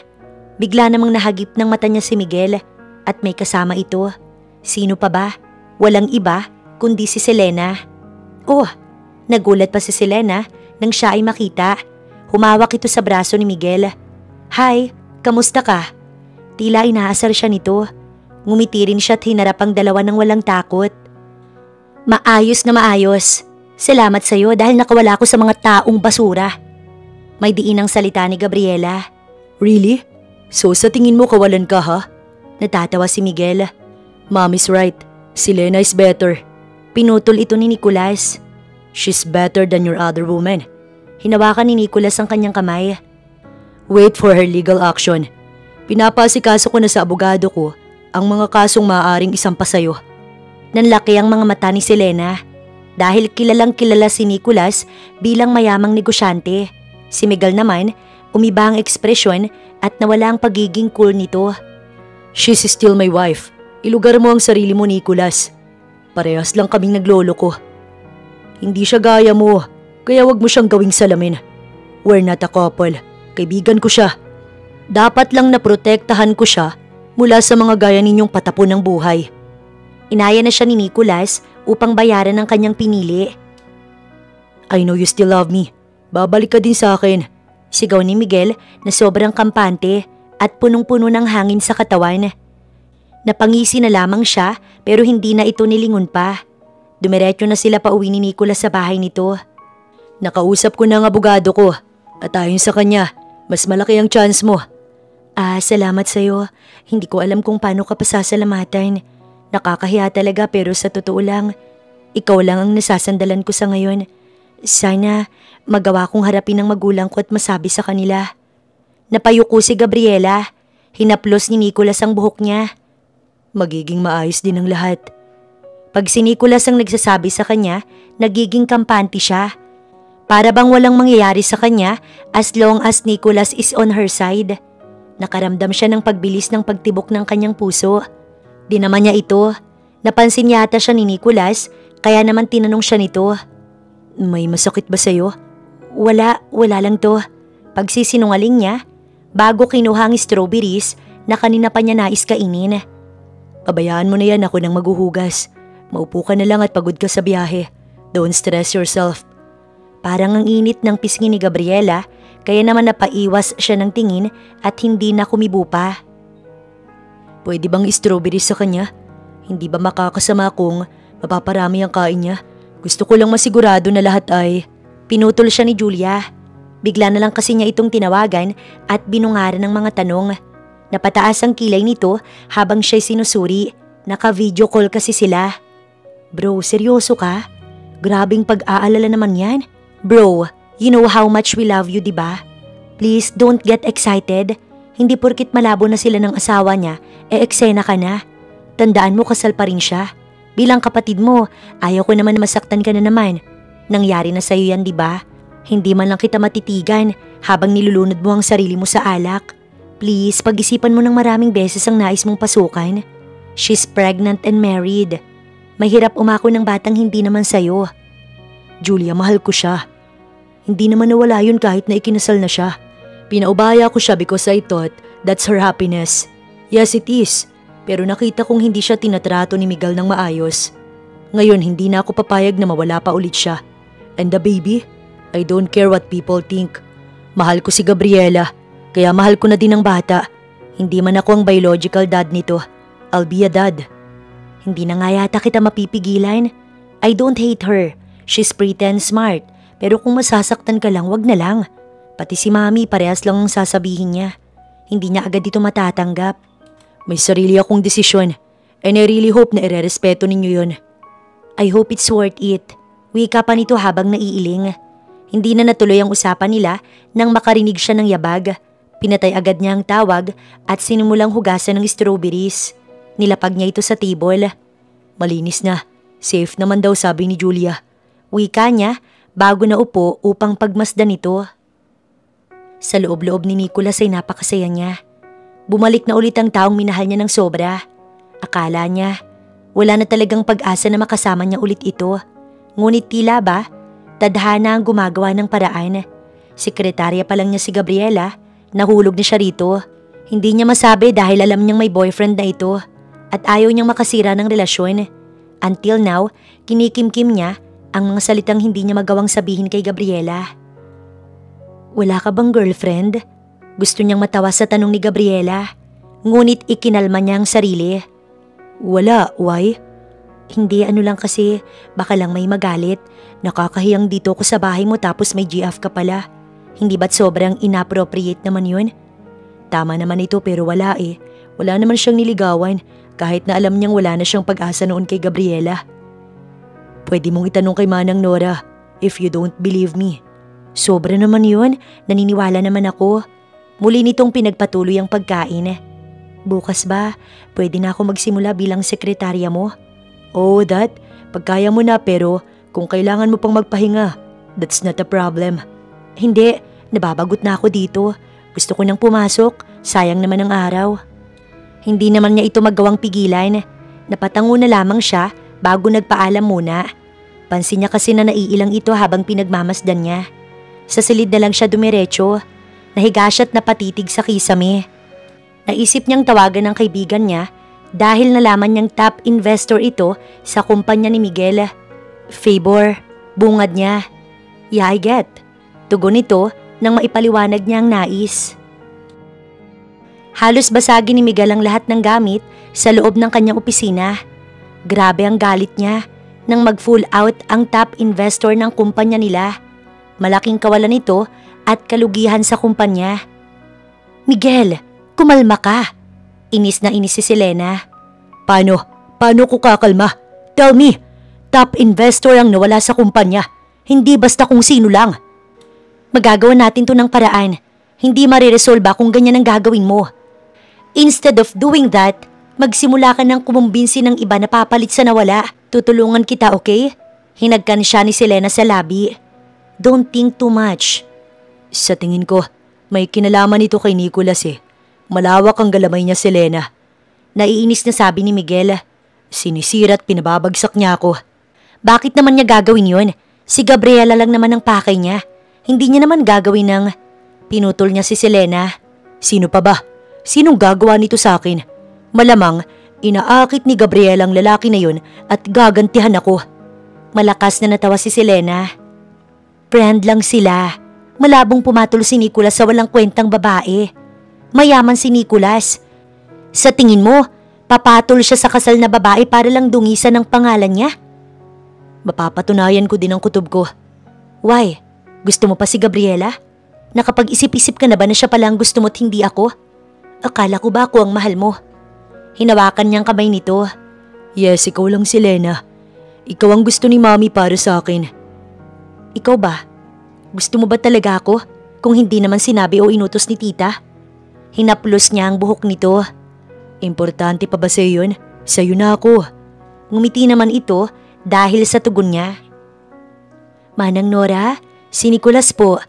bigla namang nahagip ng mata niya si Miguel at may kasama ito. Sino pa ba? Walang iba kundi si Selena. Nagulat pa si Selena nang siya ay makita. Humawak ito sa braso ni Miguel. Hi, kamusta ka? Tila inaasar siya nito. Ngumiti rin siya at hinarap ang dalawa ng walang takot. Maayos na maayos. Salamat sa'yo dahil nakawala ko sa mga taong basura. May diinang salita ni Gabriela. Really? So sa tingin mo kawalan ka ha? Natatawa si Miguel. Mommy's right. Si Lena is better. Pinutol ito ni Nicolas. She's better than your other woman. Hinawakan ni Nicolas ang kanyang kamay. Wait for her legal action. Pinapasikaso ko na sa abogado ko ang mga kasong maaaring isampa sa'yo. Nanlaki ang mga mata ni Selena dahil kilalang kilala si Nicolas bilang mayamang negosyante. Si Miguel naman, umiba ang ekspresyon at nawala ang pagiging cool nito. She's still my wife. Ilugar mo ang sarili mo, Nicolas. Parehas lang kaming naglolo ko. Hindi siya gaya mo, kaya wag mo siyang gawing salamin. We're not a couple. Kaibigan ko siya. Dapat lang naprotektahan ko siya mula sa mga gaya ninyong patapon ng buhay. Inaya na siya ni Nicolas upang bayaran ang kanyang pinili. I know you still love me. Babalik ka din sa akin. Sigaw ni Miguel na sobrang kampante at punong-puno ng hangin sa katawan. Napangisi na lamang siya pero hindi na ito nilingon pa. Dumiretso na sila pauwi ni Nicolas sa bahay nito. Nakausap ko na ang abogado ko at ayon sa kanya, mas malaki ang chance mo. Salamat sa'yo. Hindi ko alam kung paano ka pasasalamatan. Nakakahiya talaga pero sa totoo lang, ikaw lang ang nasasandalan ko sa ngayon. Sana magawa kong harapin ang magulang ko at masabi sa kanila. Napayuko si Gabriela. Hinaplos ni Nicolas ang buhok niya. Magiging maayos din ang lahat. Pag si Nicolas ang nagsasabi sa kanya, nagiging kampante siya. Para bang walang mangyayari sa kanya as long as Nicolas is on her side. Nakaramdam siya ng pagbilis ng pagtibok ng kanyang puso. Di naman niya ito. Napansin yata siya ni Nicolas, kaya naman tinanong siya nito. May masakit ba sa'yo? Wala lang to. Pagsisinungaling niya, bago kinuha ang strawberries na kanina pa niya nais kainin. Pabayaan mo na yan, ako nang maghuhugas. Maupo ka na lang at pagod ka sa biyahe. Don't stress yourself. Parang ang init ng pisngi ni Gabriela, kaya naman napaiwas siya ng tingin at hindi na kumibo pa. Pwede bang strawberry sa kanya? Hindi ba makakasama kung mapaparami ang kain niya? Gusto ko lang masigurado na lahat ay… Pinutol siya ni Julia. Bigla na lang kasi niya itong tinawagan at binungaran ng mga tanong. Napataas ang kilay nito habang siya'y sinusuri. Naka-video call kasi sila. Bro, seryoso ka? Grabing pag-aalala naman yan. Bro, you know how much we love you, diba? Please don't get excited. Hindi porkit malabo na sila ng asawa niya, eksena ka na. Tandaan mo kasal pa rin siya. Bilang kapatid mo, ayaw ko naman masaktan ka na naman. Nangyari na sa'yo yan, diba? Hindi man lang kita matitigan habang nilulunod mo ang sarili mo sa alak. Please, pag-isipan mo ng maraming beses ang nais mong pasukan. She's pregnant and married. Mahirap umako ng batang hindi naman sa'yo. Julia, mahal ko siya. Hindi naman nawala yun kahit na ikinasal na siya. Pinaubaya ko siya because I thought that's her happiness. Yes, it is. Pero nakita kong hindi siya tinatrato ni Miguel ng maayos. Ngayon, hindi na ako papayag na mawala pa ulit siya. And the baby? I don't care what people think. Mahal ko si Gabriela, kaya mahal ko na din ang bata. Hindi man ako ang biological dad nito. I'll be a dad. Hindi na nga yata kita mapipigilan. I don't hate her. She's pretty and smart. Pero kung masasaktan ka lang, wag na lang. Pati si Mami, parehas lang ang sasabihin niya. Hindi niya agad ito matatanggap. May sarili akong desisyon. And I really hope na irerespeto ninyo yun. I hope it's worth it. Wika pa nito habang naiiling. Hindi na natuloy ang usapan nila nang makarinig siya ng yabag. Pinatay agad niya ang tawag at sinimulang hugasan ng strawberries. Nilapag niya ito sa table. Malinis na. Safe naman daw, sabi ni Julia. Wika niya bago na upo upang pagmasdan ito. Sa loob-loob ni Nicholas ay napakasaya niya. Bumalik na ulit ang taong minahal niya ng sobra. Akala niya, wala na talagang pag-asa na makasama niya ulit ito. Ngunit tila ba, tadhana ang gumagawa ng paraan. Sekretarya pa lang niya si Gabriela, nahulog na siya rito. Hindi niya masabi dahil alam niyang may boyfriend na ito at ayaw niyang makasira ng relasyon. Until now, kinikimkim niya ang mga salitang hindi niya magawang sabihin kay Gabriela. Wala ka bang girlfriend? Gusto niyang matawa sa tanong ni Gabriela. Ngunit ikinalma niya ang sarili. Wala, why? Hindi, ano lang kasi, baka lang may magalit. Nakakahiyang dito ko sa bahay mo tapos may GF ka pala. Hindi ba't sobrang inappropriate naman yun? Tama naman ito pero wala eh. Wala naman siyang niligawan kahit na alam niyang wala na siyang pag-asa noon kay Gabriela. Pwede mong itanong kay Manang Nora if you don't believe me. Sobra naman yun, naniniwala naman ako. Muli nitong pinagpatuloy ang pagkain. Bukas ba, pwede na ako magsimula bilang sekretarya mo? Oh, that, pagkaya mo na pero kung kailangan mo pang magpahinga, that's not a problem. Hindi, nababagot na ako dito. Gusto ko nang pumasok, sayang naman ang araw. Hindi naman niya ito magawang pigilan. Napatango na lamang siya bago nagpaalam muna. Pansin niya kasi na naiilang ito habang pinagmamasdan niya. Sa silid na lang siya dumiretso. Nahiga siya't napatitig sa kisame. Naisip niyang tawagan ng kaibigan niya dahil nalaman niyang top investor ito sa kumpanya ni Miguel. Favor, bungad niya. Yeah, I get. Tugon ito nang maipaliwanag niya ang nais. Halos basagin ni Miguel ang lahat ng gamit sa loob ng kanyang opisina. Grabe ang galit niya nang mag-full out ang top investor ng kumpanya nila. Malaking kawalan ito at kalugihan sa kumpanya. Miguel, kumalma ka. Inis na inis si Selena. Paano? Paano ko kakalma? Tell me, top investor ang nawala sa kumpanya. Hindi basta kung sino lang. Magagawa natin to ng paraan. Hindi mariresolba kung ganyan ang gagawin mo. Instead of doing that, magsimula ka ng kumumbinsi ng iba na papalit sa nawala. Tutulungan kita, okay? Hinagkan siya ni Selena sa labi. Don't think too much. Sa tingin ko, may kinalaman ito kay Nicholas eh. Malawak ang galamay niya, Selena. Naiinis na sabi ni Miguel. Sinisira at pinababagsak niya ako. Bakit naman niya gagawin yun? Si Gabriela lang naman ang pakay niya. Hindi niya naman gagawin ng… Pinutol niya si Selena. Sino pa ba? Sinong gagawa nito sa akin? Malamang, inaakit ni Gabriela ang lalaki na yun at gagantihan ako. Malakas na natawa si Selena. Friend lang sila. Malabong pumatol si Nicholas sa walang kwentang babae. Mayaman si Nicholas. Sa tingin mo, papatol siya sa kasal na babae para lang dungisan ng pangalan niya? Mapapatunayan ko din ang kutob ko. Why? Gusto mo pa si Gabriela? Nakapag-isip-isip ka na ba na siya pala ang gusto mo't hindi ako? Akala ko ba ako ang mahal mo? Hinawakan niyang kamay nito. Yes, ikaw lang si Lena. Ikaw ang gusto ni Mommy para sa akin. Ikaw ba? Gusto mo ba talaga ako kung hindi naman sinabi o inutos ni tita? Hinaplos niya ang buhok nito. Importante pa ba sa'yo yun? Sa'yo na ako. Ngumiti naman ito dahil sa tugon niya. Manang Nora, si Nicholas po.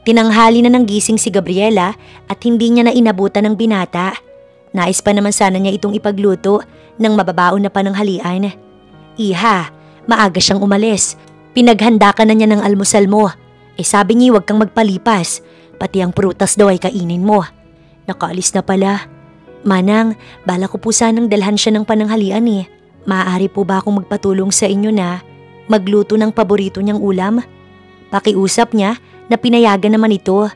Tinanghali na ng gising si Gabriela at hindi niya na inabutan ng binata. Nais pa naman sana niya itong ipagluto ng mababaon na pananghalian. Iha, maaga siyang umalis. Pinaghanda ka na niya ng almusal mo. Sabi niya huwag kang magpalipas, pati ang prutas daw ay kainin mo. Nakaalis na pala. Manang, bala ko po sanang dalhan siya ng pananghalian eh. Maaari po ba akong magpatulong sa inyo na magluto ng paborito niyang ulam? Pakiusap niya na pinayagan naman ito.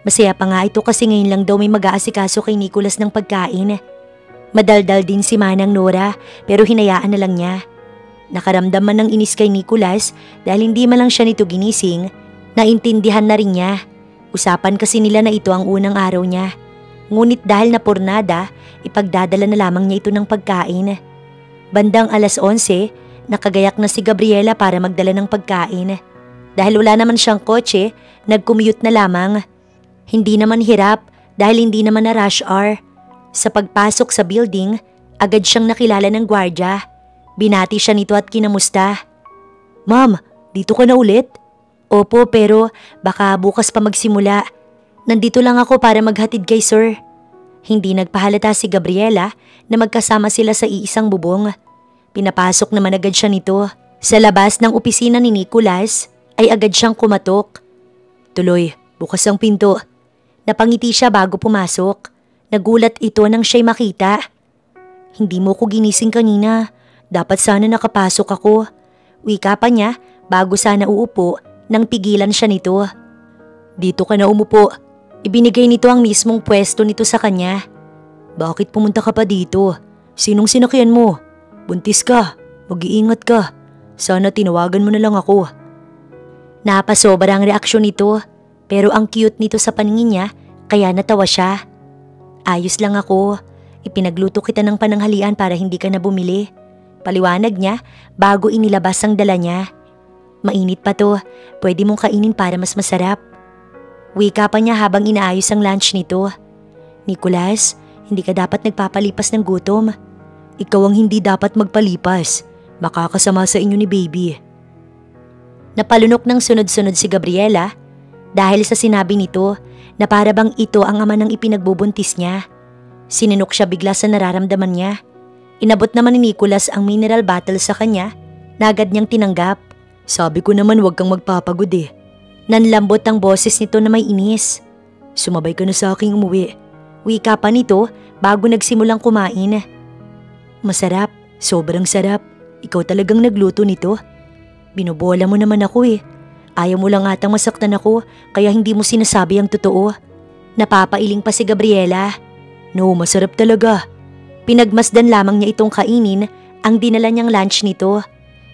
Masaya pa nga ito kasi ngayon lang daw may mag-aasikaso kay Nicholas ng pagkain. Madaldal din si Manang Nora pero hinayaan na lang niya. Nakaramdam man ng inis kay Nicholas dahil hindi man lang siya nito ginising. Naintindihan na rin niya. Usapan kasi nila na ito ang unang araw niya. Ngunit dahil napurnada, ipagdadala na lamang niya ito ng pagkain. Bandang 11:00, nakagayak na si Gabriela para magdala ng pagkain. Dahil wala naman siyang kotse, nag-commute na lamang. Hindi naman hirap dahil hindi naman na rush hour. Sa pagpasok sa building, agad siyang nakilala ng gwardya. Binati siya nito at kinamusta. Ma'am, dito ka na ulit? Opo, pero baka bukas pa magsimula. Nandito lang ako para maghatid kay sir. Hindi nagpahalata si Gabriela na magkasama sila sa iisang bubong. Pinapasok naman agad siya nito. Sa labas ng opisina ni Nicholas ay agad siyang kumatok. Tuloy, bukas ang pinto. Napangiti siya bago pumasok. Nagulat ito nang siya'y makita. Hindi mo ko ginising kanina. Dapat sana nakapasok ako. Wika pa niya bago sana uupo nang pigilan siya nito. Dito ka na umupo. Ibinigay nito ang mismong pwesto nito sa kanya. Bakit pumunta ka pa dito? Sinong sinakyan mo? Buntis ka. Mag-iingat ka. Sana tinawagan mo na lang ako. Napasobra ang reaksyon nito pero ang cute nito sa paningin niya kaya natawa siya. Ayos lang ako. Ipinagluto kita ng pananghalian para hindi ka na bumili. Paliwanag niya bago inilabas ang dala niya. Mainit pa to, pwede mong kainin para mas masarap. Wika pa niya habang inaayos ang lunch nito. Nicholas, hindi ka dapat nagpapalipas ng gutom. Ikaw ang hindi dapat magpalipas. Makakasama sa inyo ni baby. Napalunok ng sunod-sunod si Gabriela dahil sa sinabi nito na para bang ito ang ama ng ipinagbubuntis niya. Sinunok siya bigla sa nararamdaman niya. Inabot naman ni Nicholas ang mineral bottle sa kanya na agad niyang tinanggap. Sabi ko naman huwag kang magpapagod eh. Nanlambot ang boses nito na may inis. Sumabay ka na sa aking umuwi. Wika pa nito bago nagsimulang kumain. Masarap, sobrang sarap. Ikaw talagang nagluto nito. Binubola mo naman ako eh. Ayaw mo lang atang masaktan ako kaya hindi mo sinasabi ang totoo. Napapailing pa si Gabriela. No, masarap talaga. Pinagmasdan lamang niya itong kainin ang dinala niyang lunch nito.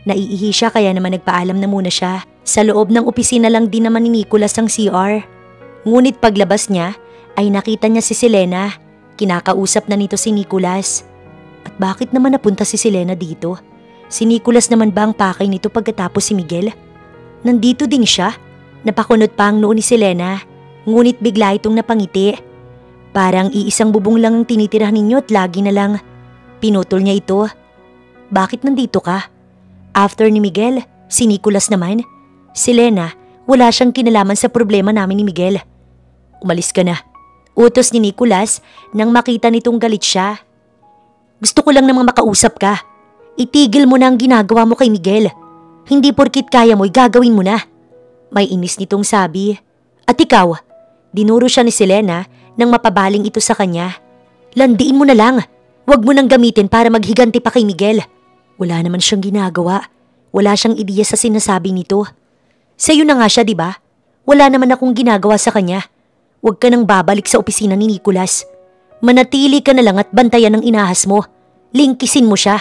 Naiihi siya kaya naman nagpaalam na muna siya. Sa loob ng opisina lang din naman ni Nicholas ang CR. Ngunit paglabas niya ay nakita niya si Selena. Kinakausap na nito si Nicholas. At bakit naman napunta si Selena dito? Si Nicholas naman ba ang pakay nito pagkatapos si Miguel? Nandito din siya. Napakunot pa ang noo ni Selena. Ngunit bigla itong napangiti. Parang iisang bubong lang ang tinitirahan ninyo at lagi na lang. Pinutol niya ito. Bakit nandito ka? After ni Miguel, si Nicholas naman. Si Lena, wala siyang kinalaman sa problema namin ni Miguel. Umalis ka na. Utos ni Nicholas nang makita nitong galit siya. Gusto ko lang namang makausap ka. Itigil mo na ang ginagawa mo kay Miguel. Hindi porkit kaya mo'y gagawin mo na. May inis nitong sabi. At ikaw, dinuro siya ni Selena nang mapabaling ito sa kanya. Landiin mo na lang. Huwag mo nang gamitin para maghiganti pa kay Miguel. Wala naman siyang ginagawa. Wala siyang ideya sa sinasabi nito. Sa'yo na nga siya, di ba? Wala naman akong ginagawa sa kanya. Huwag ka nang babalik sa opisina ni Nicholas. Manatili ka na lang at bantayan ng inahas mo. Lingkisin mo siya.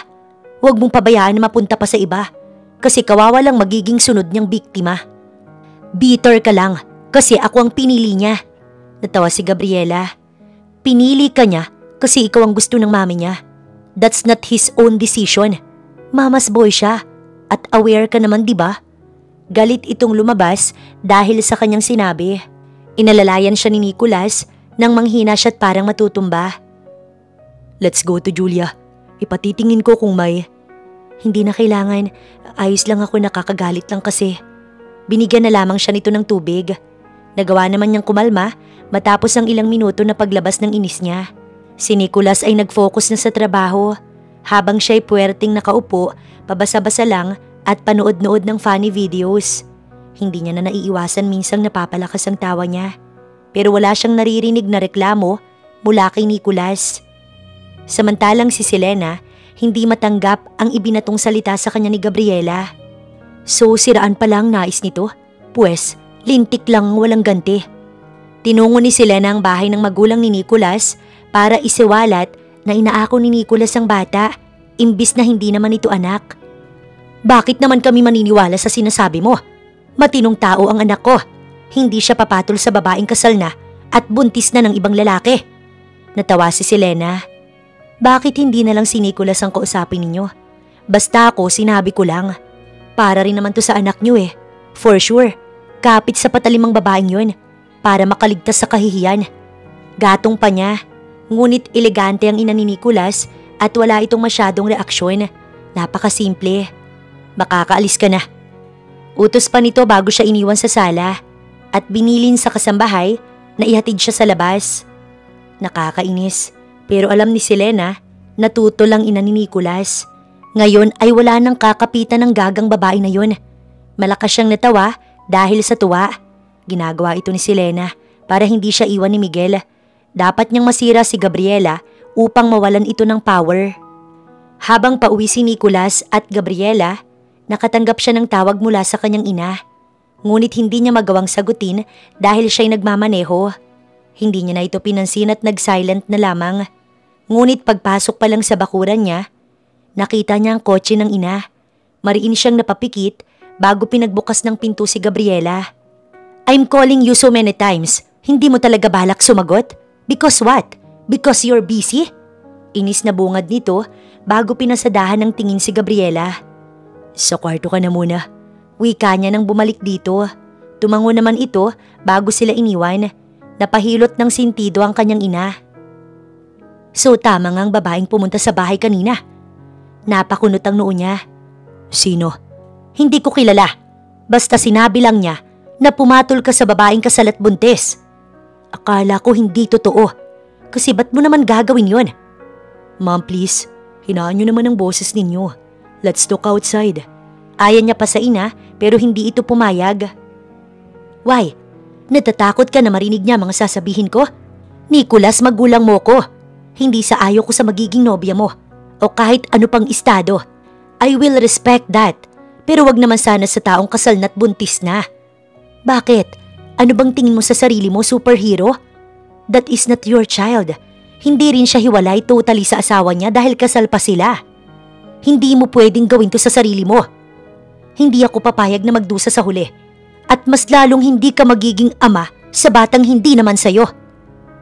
Huwag mong pabayaan na mapunta pa sa iba. Kasi kawawa lang magiging sunod niyang biktima. Bitter ka lang kasi ako ang pinili niya. Natawa si Gabriela. Pinili ka niya kasi ikaw ang gusto ng mami niya. That's not his own decision. Mama's boy siya. At aware ka naman, di ba? Galit itong lumabas dahil sa kanyang sinabi. Inalalayan siya ni Nicholas nang manghina siya at parang matutumba. Let's go to Julia. Ipatitingin ko kung may... Hindi na kailangan. Ayos lang ako, nakakagalit lang kasi. Binigyan na lamang siya nito ng tubig. Nagawa naman niyang kumalma matapos ang ilang minuto na paglabas ng inis niya. Si Nicholas ay nag-focus na sa trabaho. Habang siya'y puwerteng nakaupo, pabasa-basa lang at panood-nood ng funny videos. Hindi niya na naiiwasan minsang napapalakas ang tawa niya. Pero wala siyang naririnig na reklamo mula kay Nicholas. Samantalang si Selena, hindi matanggap ang ibinatong salita sa kanya ni Gabriela. So siraan pala ang nais nito? Pues, lintik lang walang ganti. Tinungo ni Selena ang bahay ng magulang ni Nicholas para isiwalat na inaako ni Nicholas ang bata, imbis na hindi naman ito anak. Bakit naman kami maniniwala sa sinasabi mo? Matinong tao ang anak ko. Hindi siya papatol sa babaeng kasal na at buntis na ng ibang lalaki. Natawa si Selena. Bakit hindi na lang si Nicholas ang kausapin ninyo? Basta ako, sinabi ko lang. Para rin naman to sa anak niyo eh. For sure, kapit sa patalimang babaeng yun para makaligtas sa kahihiyan. Gatong pa niya. Ngunit elegante ang ina ni Nicholas at wala itong masyadong reaksyon. Napakasimple. Makakaalis ka na. Utos pa nito bago siya iniwan sa sala at binilin sa kasambahay na ihatid siya sa labas. Nakakainis, pero alam ni Selena na tutol ang ina ni Nicholas. Ngayon ay wala nang kakapitan ng gagang babae na yun. Malakas siyang natawa dahil sa tuwa. Ginagawa ito ni Selena para hindi siya iwan ni Miguel. Dapat niyang masira si Gabriela upang mawalan ito ng power. Habang pauwi si Nicholas at Gabriela, nakatanggap siya ng tawag mula sa kanyang ina. Ngunit hindi niya magawang sagutin dahil siya'y nagmamaneho. Hindi niya na ito pinansin at nag-silent na lamang. Ngunit pagpasok pa lang sa bakuran niya, nakita niya ang kotse ng ina. Mariin siyang napapikit bago pinagbukas ng pinto si Gabriela. I'm calling you so many times. Hindi mo talaga balak sumagot? Because what? Because you're busy? Inis na bungad nito bago pinasadahan ng tingin si Gabriela. Sa kwarto ka na muna. Wika niya nang bumalik dito. Tumango naman ito bago sila iniwan. Napahilot ng sintido ang kanyang ina. So tama nga ang babaeng pumunta sa bahay kanina. Napakunot ang noo niya. Sino? Hindi ko kilala. Basta sinabi lang niya na pumatol ka sa babaeng kasal at buntis. Akala ko hindi totoo. Kasi ba't mo naman gagawin yon? Ma'am please, hinaan niyo naman ang boses ninyo. Let's talk outside. Ayan niya pa sa ina pero hindi ito pumayag. Why? Natatakot ka na marinig niya mga sasabihin ko? Nicholas, magulang mo ko. Hindi sa ayaw ko sa magiging nobya mo. O kahit ano pang estado. I will respect that. Pero wag naman sana sa taong kasal na't buntis na. Bakit? Ano bang tingin mo sa sarili mo, superhero? That is not your child. Hindi rin siya hiwalay totally sa asawa niya dahil kasal pa sila. Hindi mo pwedeng gawin to sa sarili mo. Hindi ako papayag na magdusa sa huli. At mas lalong hindi ka magiging ama sa batang hindi naman sa'yo.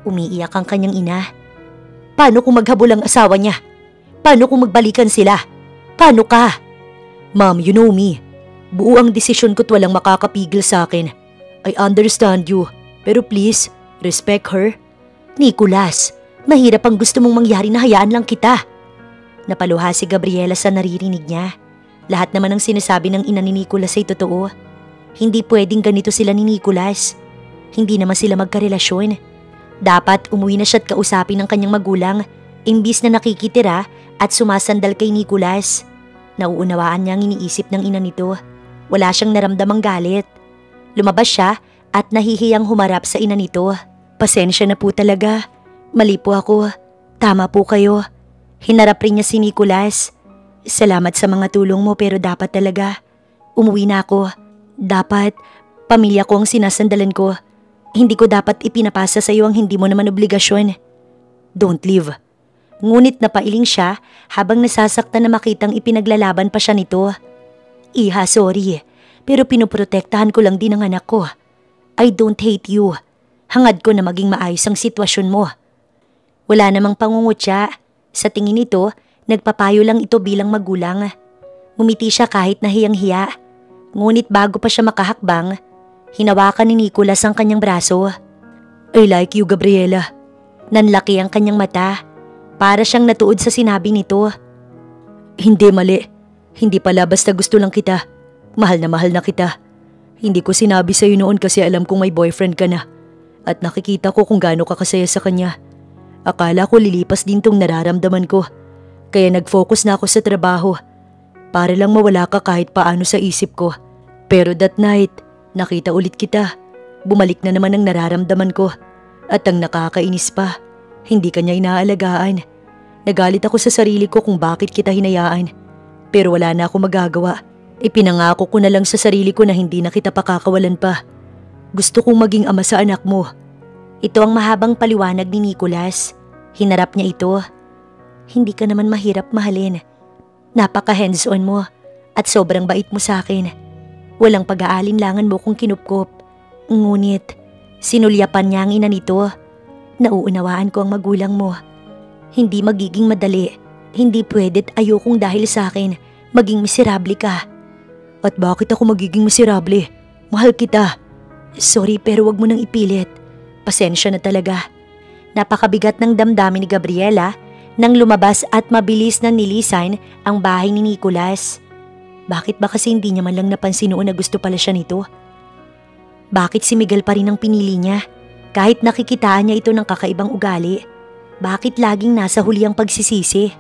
Umiiyak ang kanyang ina. Paano kung maghabol ang asawa niya? Paano kung magbalikan sila? Paano ka? Ma'am, you know me. Buo ang desisyon ko't walang makakapigil sa akin. I understand you, pero please, respect her. Nicholas, mahirap ang gusto mong mangyari na hayaan lang kita. Napaluha si Gabriela sa naririnig niya. Lahat naman ng sinasabi ng ina ni Nicholas ay totoo. Hindi pwedeng ganito sila ni Nicholas. Hindi naman sila magkarelasyon. Dapat umuwi na siya at kausapin ng kanyang magulang, imbis na nakikitira at sumasandal kay Nicholas. Nauunawaan niya ang iniisip ng ina nito. Wala siyang naramdamang galit. Lumabas siya at nahihiyang humarap sa ina nito. Pasensya na po talaga. Mali po ako. Tama po kayo. Hinarap rin niya si Nicholas. Salamat sa mga tulong mo pero dapat talaga. Umuwi na ako. Dapat, pamilya ko ang sinasandalan ko. Hindi ko dapat ipinapasa sa iyo ang hindi mo naman obligasyon. Don't leave. Ngunit napailing siya habang nasasaktan na makitang ipinaglalaban pa siya nito. Iha, sorry. Pero pinoprotektahan ko lang din ang anak ko. I don't hate you. Hangad ko na maging maayos ang sitwasyon mo. Wala namang pangungutya. Sa tingin nito, nagpapayo lang ito bilang magulang. Ngumiti siya kahit nahiyang-hiya. Ngunit bago pa siya makahakbang, hinawakan ni Nicholas ang kanyang braso. I like you, Gabriela. Nanlaki ang kanyang mata. Para siyang natuod sa sinabi nito. Hindi mali. Hindi pala basta gusto lang kita. Mahal na kita. Hindi ko sinabi sa'yo noon kasi alam kong may boyfriend ka na. At nakikita ko kung gaano ka kasaya sa kanya. Akala ko lilipas din tong nararamdaman ko. Kaya nag-focus na ako sa trabaho. Para lang mawala ka kahit paano sa isip ko. Pero that night, nakita ulit kita. Bumalik na naman ang nararamdaman ko. At ang nakakainis pa, hindi ka niya inaalagaan. Nagalit ako sa sarili ko kung bakit kita hinayaan. Pero wala na ako magagawa. Ipinangako ko na lang sa sarili ko na hindi na kita pakakawalan pa. Gusto kong maging ama sa anak mo. Ito ang mahabang paliwanag ni Nicholas. Hinarap niya ito. Hindi ka naman mahirap mahalin. Napaka-hands-on mo at sobrang bait mo sa akin. Walang pag-aalinlangan mo kung kinupkop. Ngunit, sinulyapan niya ang ina nito. Nauunawaan ko ang magulang mo. Hindi magiging madali. Hindi pwed't ayokong dahil sa akin maging miserable ka. At bakit ako magiging miserable? Mahal kita. Sorry pero wag mo nang ipilit. Pasensya na talaga. Napakabigat ng damdamin ni Gabriela nang lumabas at mabilis na nilisan ang bahay ni Nicholas. Bakit ba kasi hindi niya man lang napansin noon na gusto pala siya nito? Bakit si Miguel pa rin ang pinili niya? Kahit nakikitaan niya ito ng kakaibang ugali. Bakit laging nasa huli ang pagsisisi?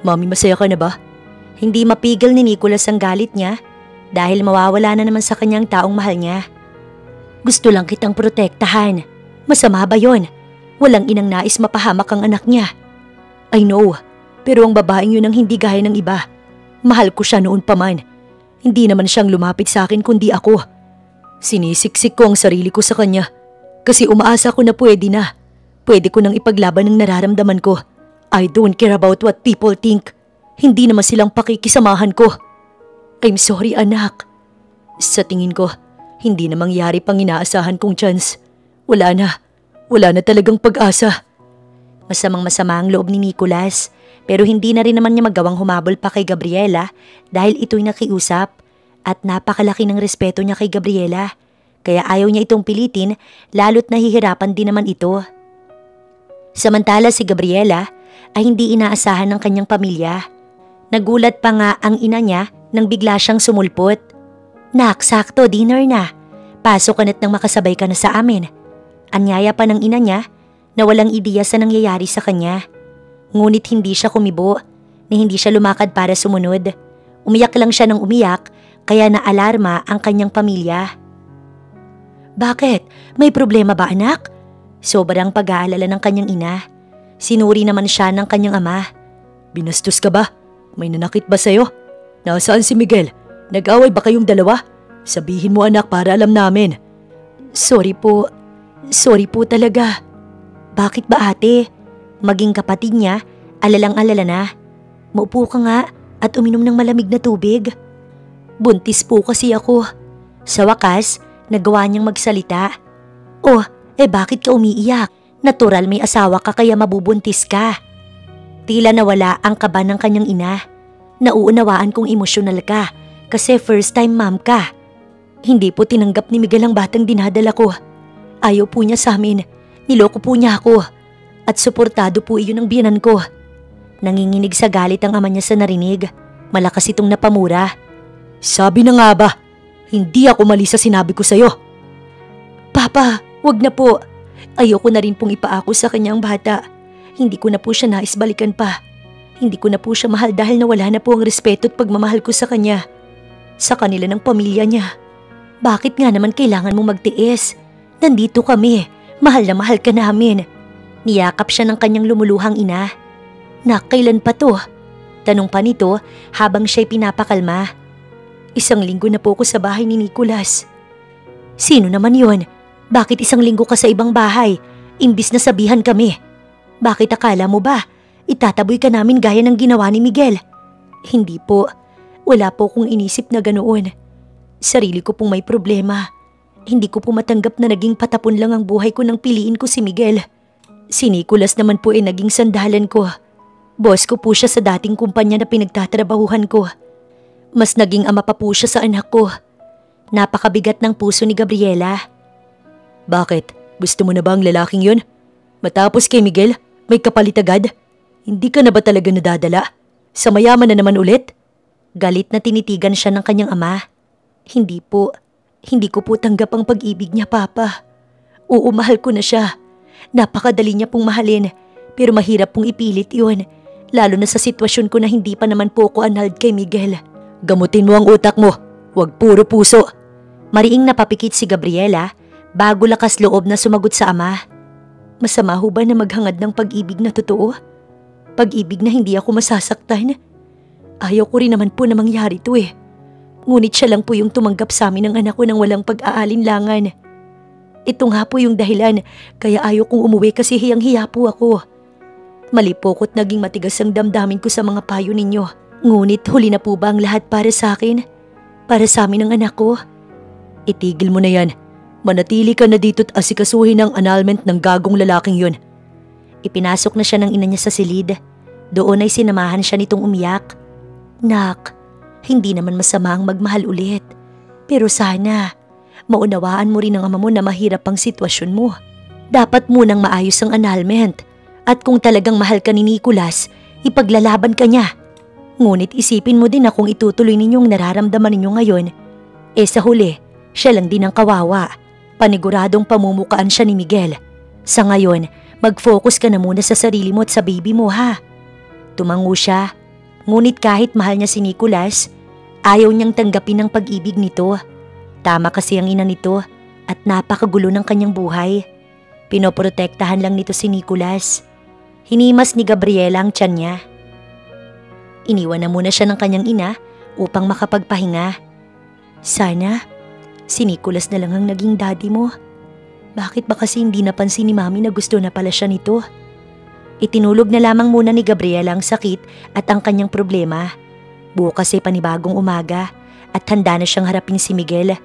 Mami, masaya ka na ba? Hindi mapigil ni Nicholas ang galit niya dahil mawawala na naman sa kanyang taong mahal niya. Gusto lang kitang protektahan. Masama ba yon? Walang inang nais mapahamak ang anak niya. I know, pero ang babaeng yun ang hindi gaya ng iba. Mahal ko siya noon pa man. Hindi naman siyang lumapit sa akin kundi ako. Sinisiksik ko ang sarili ko sa kanya kasi umaasa ko na pwede na. Pwede ko nang ipaglaban ang nararamdaman ko. I don't care about what people think. Hindi naman silang pakikisamahan ko. I'm sorry anak. Sa tingin ko, hindi na mangyari pang inaasahan kong chance. Wala na talagang pag-asa. Masamang-masama ang loob ni Nicholas pero hindi na rin naman niya magawang humabol pa kay Gabriela dahil ito'y nakiusap at napakalaki ng respeto niya kay Gabriela kaya ayaw niya itong pilitin lalo't nahihirapan din naman ito. Samantala si Gabriela ay hindi inaasahan ng kanyang pamilya. Nagulat pa nga ang ina niya nang bigla siyang sumulpot. Nak, sakto, dinner na. Pasok ka na't nang makasabay ka na sa amin. Anyaya pa ng ina niya na walang ideya sa nangyayari sa kanya. Ngunit hindi siya kumibo, na hindi siya lumakad para sumunod. Umiyak lang siya ng umiyak kaya naalarma ang kanyang pamilya. Bakit? May problema ba anak? Sobrang pag-aalala ng kanyang ina. Sinuri naman siya ng kanyang ama. Binastos ka ba? May nanakit ba sa'yo? Nasaan si Miguel? Nag-away ba kayong dalawa? Sabihin mo anak para alam namin. Sorry po talaga. Bakit ba ate? Maging kapatid niya, alalang-alala na. Maupo ka nga at uminom ng malamig na tubig. Buntis po kasi ako. Sa wakas, nagawa niyang magsalita. Oh, bakit ka umiiyak? Natural may asawa ka kaya mabubuntis ka. Tila nawala ang kaba ng kanyang ina. Nauunawaan kong emosyonal ka kasi first time mom ka. Hindi po tinanggap ni Miguel ang batang dinadala ko. Ayaw po niya sa amin. Niloko po niya ako. At suportado po iyon ng biyanan ko. Nanginginig sa galit ang ama niya sa narinig. Malakas itong napamura. Sabi na nga ba, hindi ako mali sa sinabi ko sa'yo. Papa, wag na po. Ayoko na rin pong ipaako sa kanyang bata. Hindi ko na po siya nais balikan pa. Hindi ko na po siya mahal dahil nawala na po ang respeto at pagmamahal ko sa kanya. Sa kanila ng pamilya niya. Bakit nga naman kailangan mong magtiis? Nandito kami. Mahal na mahal ka namin. Niyakap siya ng kanyang lumuluhang ina. Nak, kailan pa to? Tanong pa nito habang siya'y pinapakalma. 1 linggo na po ako sa bahay ni Nicholas. Sino naman yon? Bakit 1 linggo ka sa ibang bahay? Imbis na sabihan kami. Bakit akala mo ba? Itataboy ka namin gaya ng ginawa ni Miguel. Hindi po. Wala po akong inisip na ganoon. Sarili ko pong may problema. Hindi ko po matanggap na naging patapon lang ang buhay ko nang piliin ko si Miguel. Si Nicholas naman po ay naging sandalan ko. Boss ko po siya sa dating kumpanya na pinagtatrabahuhan ko. Mas naging ama pa po siya sa anak ko. Napakabigat ng puso ni Gabriela. Bakit? Gusto mo na ba ang lalaking yun? Matapos kay Miguel, may kapalit agad? Hindi ka na ba talaga nadadala? Sa mayaman na naman ulit? Galit na tinitigan siya ng kanyang ama. Hindi po. Hindi ko po tanggap ang pag-ibig niya, Papa. Oo, mahal ko na siya. Napakadali niya pong mahalin, pero mahirap pong ipilit yun. Lalo na sa sitwasyon ko na hindi pa naman po ako anhald kay Miguel. Gamutin mo ang utak mo. Huwag puro puso. Mariing napapikit si Gabriela bago lakas loob na sumagot sa ama. Masama ho ba na maghangad ng pag-ibig na totoo? Pag-ibig na hindi ako masasaktan? Ayaw ko rin naman po na mangyari to eh. Ngunit siya lang po yung tumanggap sa amin ng anak ko nang walang pag-aalinlangan. Ito nga po yung dahilan kaya ayaw kong umuwi kasi hiyang-hiya po ako. Mali po ko't naging matigas ang damdamin ko sa mga payo ninyo. Ngunit huli na po ba ang lahat para sa akin? Para sa amin ng anak ko? Itigil mo na yan. Manatili ka na dito't asikasuhin ang annulment ng gagong lalaking yun. Ipinasok na siya ng ina niya sa silid. Doon ay sinamahan siya nitong umiyak. Nak, hindi naman masama ang magmahal ulit. Pero sana, maunawaan mo rin ang ama mo na mahirap ang sitwasyon mo. Dapat munang maayos ang annulment. At kung talagang mahal ka ni Nicholas, ipaglalaban ka niya. Ngunit isipin mo din na kung itutuloy ninyong nararamdaman ninyo ngayon, sa huli, siya lang din ang kawawa. Paniguradong pamumukaan siya ni Miguel. Sa ngayon, mag-focus ka na muna sa sarili mo at sa baby mo ha. Tumango siya. Ngunit kahit mahal niya si Nicholas, ayaw niyang tanggapin ang pag-ibig nito. Tama kasi ang ina nito at napakagulo ng kanyang buhay. Pinoprotektahan lang nito si Nicholas. Hinimas ni Gabriela ang tiyan niya. Iniwan na muna siya ng kanyang ina upang makapagpahinga. Sana, si Nicholas na lang ang naging daddy mo. Bakit ba kasi hindi napansin ni Mami na gusto na pala siya nito? Itinulog na lamang muna ni Gabriela ang sakit at ang kanyang problema. Bukas ay panibagong umaga at handa na siyang harapin si Miguel.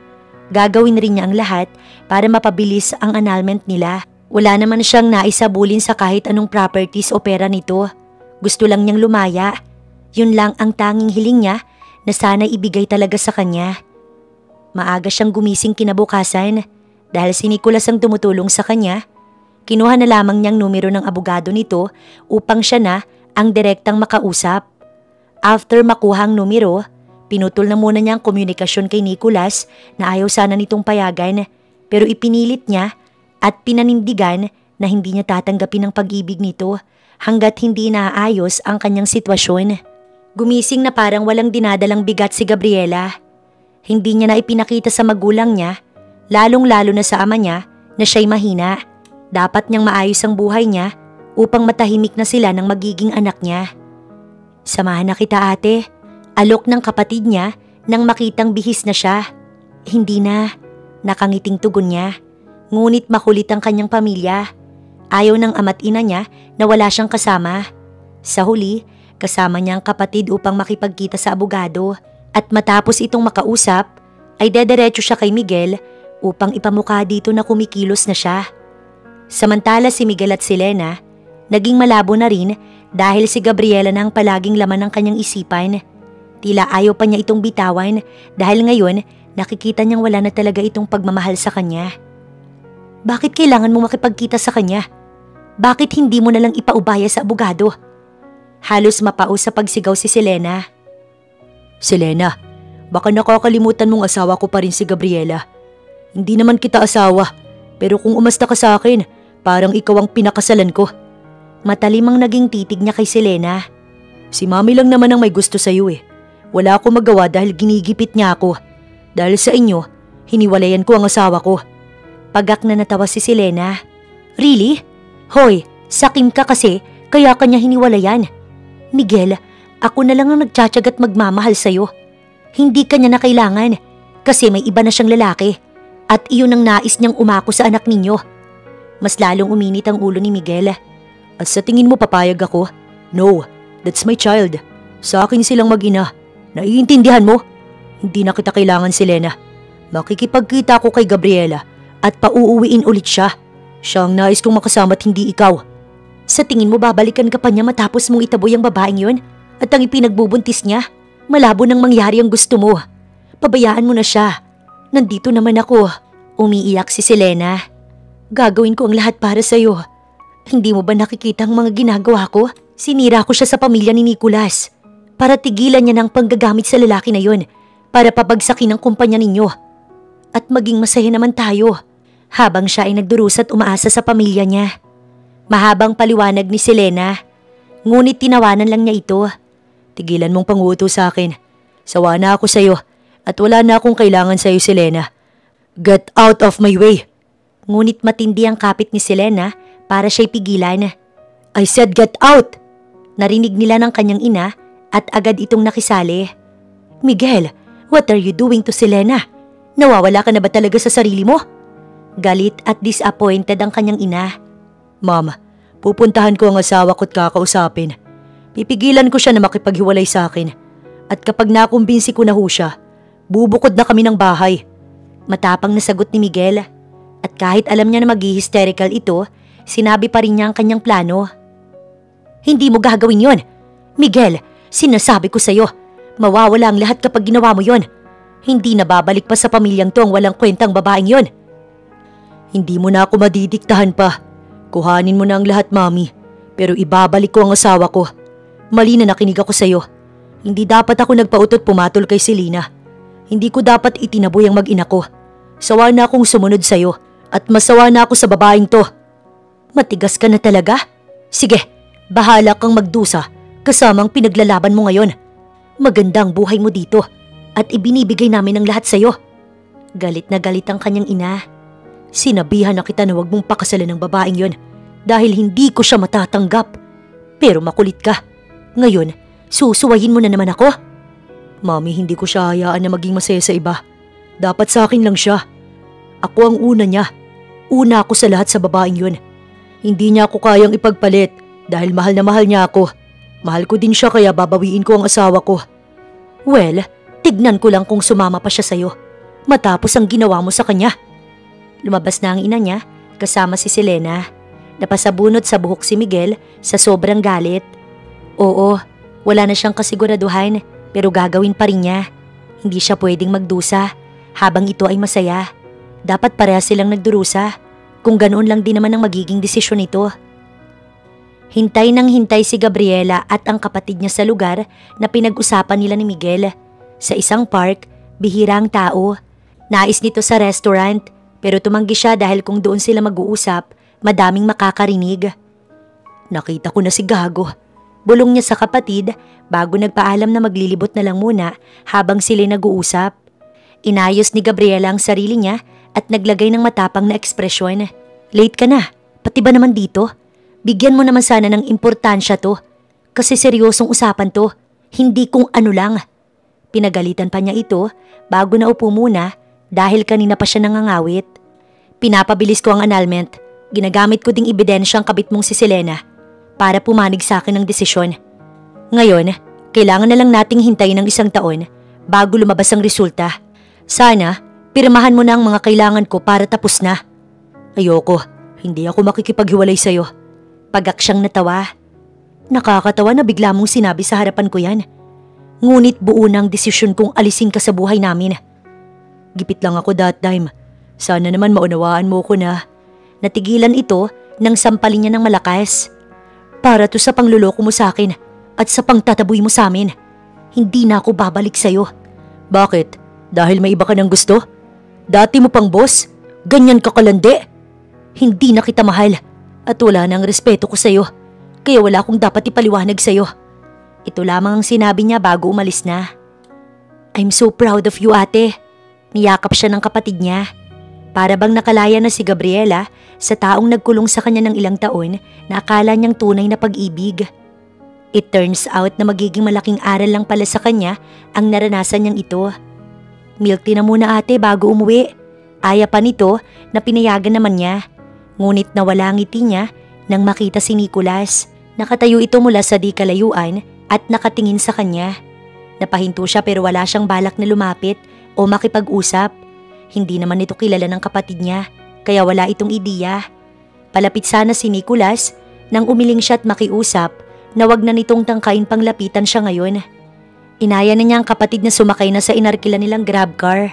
Gagawin rin niya ang lahat para mapabilis ang annulment nila. Wala naman siyang naisabulin sa kahit anong properties o pera nito. Gusto lang niyang lumaya. Yun lang ang tanging hiling niya na sana ibigay talaga sa kanya. Maaga siyang gumising kinabukasan dahil si Nicholas ang tumutulong sa kanya. Kinuha na lamang niyang numero ng abogado nito upang siya na ang direktang makausap. After makuha ang numero, pinutol na muna niya ang komunikasyon kay Nicholas na ayaw sana nitong payagan pero ipinilit niya at pinanindigan na hindi niya tatanggapin ang pag-ibig nito hanggat hindi naayos ang kanyang sitwasyon. Gumising na parang walang dinadalang bigat si Gabriela. Hindi niya na ipinakita sa magulang niya, lalong-lalo na sa ama niya, na siya'y mahina. Dapat niyang maayos ang buhay niya upang matahimik na sila ng magiging anak niya. Samahan na kita ate, alok ng kapatid niya nang makitang bihis na siya. Hindi na, nakangiting tugon niya. Ngunit makulit ang kanyang pamilya. Ayaw ng ama't ina niya na wala siyang kasama. Sa huli, kasama niya ang kapatid upang makipagkita sa abogado at matapos itong makausap, ay dederecho siya kay Miguel upang ipamukha dito na kumikilos na siya. Samantala si Miguel at si Lena, naging malabo na rin dahil si Gabriela na ang palaging laman ng kanyang isipan. Tila ayaw pa niya itong bitawan dahil ngayon nakikita niyang wala na talaga itong pagmamahal sa kanya. Bakit kailangan mo makipagkita sa kanya? Bakit hindi mo nalang ipaubaya sa abogado? Halos mapao sa pagsigaw si Selena. Selena, baka nakakalimutan mong asawa ko pa rin si Gabriela. Hindi naman kita asawa, pero kung umasta ka sa akin, parang ikaw ang pinakasalan ko. Matalimang naging titig niya kay Selena. Si Mami lang naman ang may gusto sa'yo eh. Wala akong magawa dahil ginigipit niya ako. Dahil sa inyo, hiniwalayan ko ang asawa ko. Pagak na natawa si Selena. Really? Hoy, sakim ka kasi kaya kanya hiniwalayan. Miguel, Ako na lang ang nagtsatsagat magmamahal sa'yo. Hindi ka niya na kailangan kasi may iba na siyang lalaki at iyon ang nais niyang umako sa anak ninyo. Mas lalong uminit ang ulo ni Miguel. At sa tingin mo papayag ako? No, that's my child. Sa akin silang mag-ina. Naiintindihan mo? Hindi na kita kailangan, Selena. Makikipagkita ako kay Gabriela at pauuwiin ulit siya. Siya ang nais kong makasama at hindi ikaw. Sa tingin mo babalikan ka pa niya matapos mong itaboy ang babaeng yon? At ang ipinagbubuntis niya? Malabo nang mangyari ang gusto mo. Pabayaan mo na siya. Nandito naman ako. Umiiyak si Selena. Gagawin ko ang lahat para sa'yo. Hindi mo ba nakikita ang mga ginagawa ko? Sinira ko siya sa pamilya ni Nicholas. Para tigilan niya ng panggagamit sa lalaki na yon. Para pabagsakin ang kumpanya ninyo. At maging masaya naman tayo. Habang siya ay nagdurusa at umaasa sa pamilya niya. Mahabang paliwanag ni Selena. Ngunit tinawanan lang niya ito. Tigilan mong panguto sa akin. Sawa na ako sa'yo at wala na akong kailangan sa'yo, Selena. Get out of my way! Ngunit matindi ang kapit ni Selena para siya'y pigilan. I said get out! Narinig nila ng kanyang ina at agad itong nakisali. Miguel, what are you doing to Selena? Nawawala ka na ba talaga sa sarili mo? Galit at disappointed ang kanyang ina. Ma'am, pupuntahan ko ang asawa ko't kakausapin. Pipigilan ko siya na makipaghiwalay sa akin. At kapag nakumbinsi ko na ho siya, bubukod na kami ng bahay. Matapang na sagot ni Miguel. At kahit alam niya na mag-hysterical ito, sinabi pa rin niya ang kanyang plano. Hindi mo gagawin yon. Miguel, sinasabi ko sa'yo, mawawala ang lahat kapag ginawa mo yon. Hindi na babalik pa sa pamilyang to ang walang kwentang babaeng yon. Hindi mo na ako madidiktahan pa. Kuhanin mo na ang lahat, Mami. Pero ibabalik ko ang asawa ko. Mali na nakinig ako sa'yo. Hindi dapat ako nagpautot pumatol kay Selena. Hindi ko dapat itinaboy ang mag-ina ko. Sawa na akong sumunod sa'yo at masawa na ako sa babaeng to. Matigas ka na talaga? Sige, bahala kang magdusa kasamang pinaglalaban mo ngayon. Magandang buhay mo dito at ibinibigay namin ang lahat sa'yo. Galit na galit ang kanyang ina. Sinabihan na kita na huwag mong pakasalan ng babaeng yon dahil hindi ko siya matatanggap. Pero makulit ka. Ngayon, susuwayin mo na naman ako? Mami, hindi ko siya hayaan na maging masaya sa iba. Dapat sa akin lang siya. Ako ang una niya. Una ako sa lahat sa babaeng yun. Hindi niya ako kayang ipagpalit dahil mahal na mahal niya ako. Mahal ko din siya kaya babawiin ko ang asawa ko. Well, tignan ko lang kung sumama pa siya sa'yo matapos ang ginawa mo sa kanya. Lumabas na ang ina niya kasama si Selena. Napasabunot sa buhok si Miguel sa sobrang galit. Oo, wala na siyang kasiguraduhan pero gagawin pa rin niya. Hindi siya pwedeng magdusa habang ito ay masaya. Dapat parehas silang nagdurusa. Kung ganoon lang din naman ang magiging desisyon nito. Hintay nang hintay si Gabriela at ang kapatid niya sa lugar na pinag-usapan nila ni Miguel. Sa isang park, bihira ang tao. Nais nito sa restaurant pero tumanggi siya dahil kung doon sila mag-uusap, madaming makakarinig. Nakita ko na si Gago. Bulong niya sa kapatid bago nagpaalam na maglilibot na lang muna habang sila nag-uusap. Inayos ni Gabriela ang sarili niya at naglagay ng matapang na ekspresyon. Late ka na, pati ba naman dito? Bigyan mo naman sana ng importansya to. Kasi seryosong usapan to, hindi kung ano lang. Pinagalitan pa niya ito bago naupo muna dahil kanina pa siya nangangawit. Pinapabilis ko ang annulment. Ginagamit ko ding ebidensya ang kabit mong si Selena para pumanig sa akin ng desisyon. Ngayon, kailangan na lang nating hintayin ng 1 taon bago lumabas ang resulta. Sana, pirmahan mo na ang mga kailangan ko para tapos na. Ayoko, hindi ako makikipaghiwalay sa'yo. Pagaksyang natawa. Nakakatawa na bigla mong sinabi sa harapan ko yan. Ngunit buo na ang desisyon kong alisin ka sa buhay namin. Gipit lang ako that time. Sana naman maunawaan mo ko na. Natigilan ito nang sampalin niya ng malakas. Para to sa pangluloko mo sa akin at sa pangtataboy mo sa amin. Hindi na ako babalik sa'yo. Bakit? Dahil may iba ka ng gusto? Dati mo pang boss? Ganyan ka kalandi? Hindi na kita mahal at wala nang respeto ko sa'yo. Kaya wala akong dapat ipaliwanag sa'yo. Ito lamang ang sinabi niya bago umalis na. I'm so proud of you, ate. Niyakap siya ng kapatid niya. Para bang nakalaya na si Gabriela sa taong nagkulong sa kanya ng ilang taon na akala niyang tunay na pag-ibig. It turns out na magiging malaking aral lang pala sa kanya ang naranasan niyang ito. Milk tea na muna ate bago umuwi. Aya pa nito na pinayagan naman niya. Ngunit nawala ang ngiti niya nang makita si Nicholas. Nakatayo ito mula sa di kalayuan at nakatingin sa kanya. Napahinto siya pero wala siyang balak na lumapit o makipag-usap. Hindi naman ito kilala ng kapatid niya kaya wala itong ideya. Palapit sana si Nicholas nang umiling siya at makiusap na wag na nitong tangkain pang lapitan siya ngayon. Inaya na niya ang kapatid na sumakay na sa inarkila nilang grab car.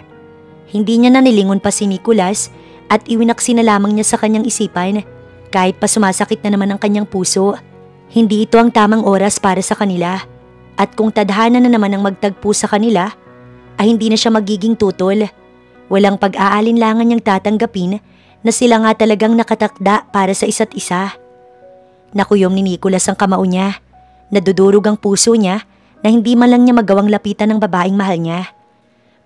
Hindi niya na nilingon pa si Nicholas at iwinaksi na lamang niya sa kanyang isipan kahit pa sumasakit na naman ang kanyang puso. Hindi ito ang tamang oras para sa kanila at kung tadhana na naman ang magtagpo sa kanila ay hindi na siya magiging tutol. Walang pag-aalinlangan niyang tatanggapin na sila nga talagang nakatakda para sa isa't isa. Nakuyom ni Nicholas ang kamao niya. Nadudurog ang puso niya na hindi man lang niya magawang lapitan ng babaeng mahal niya.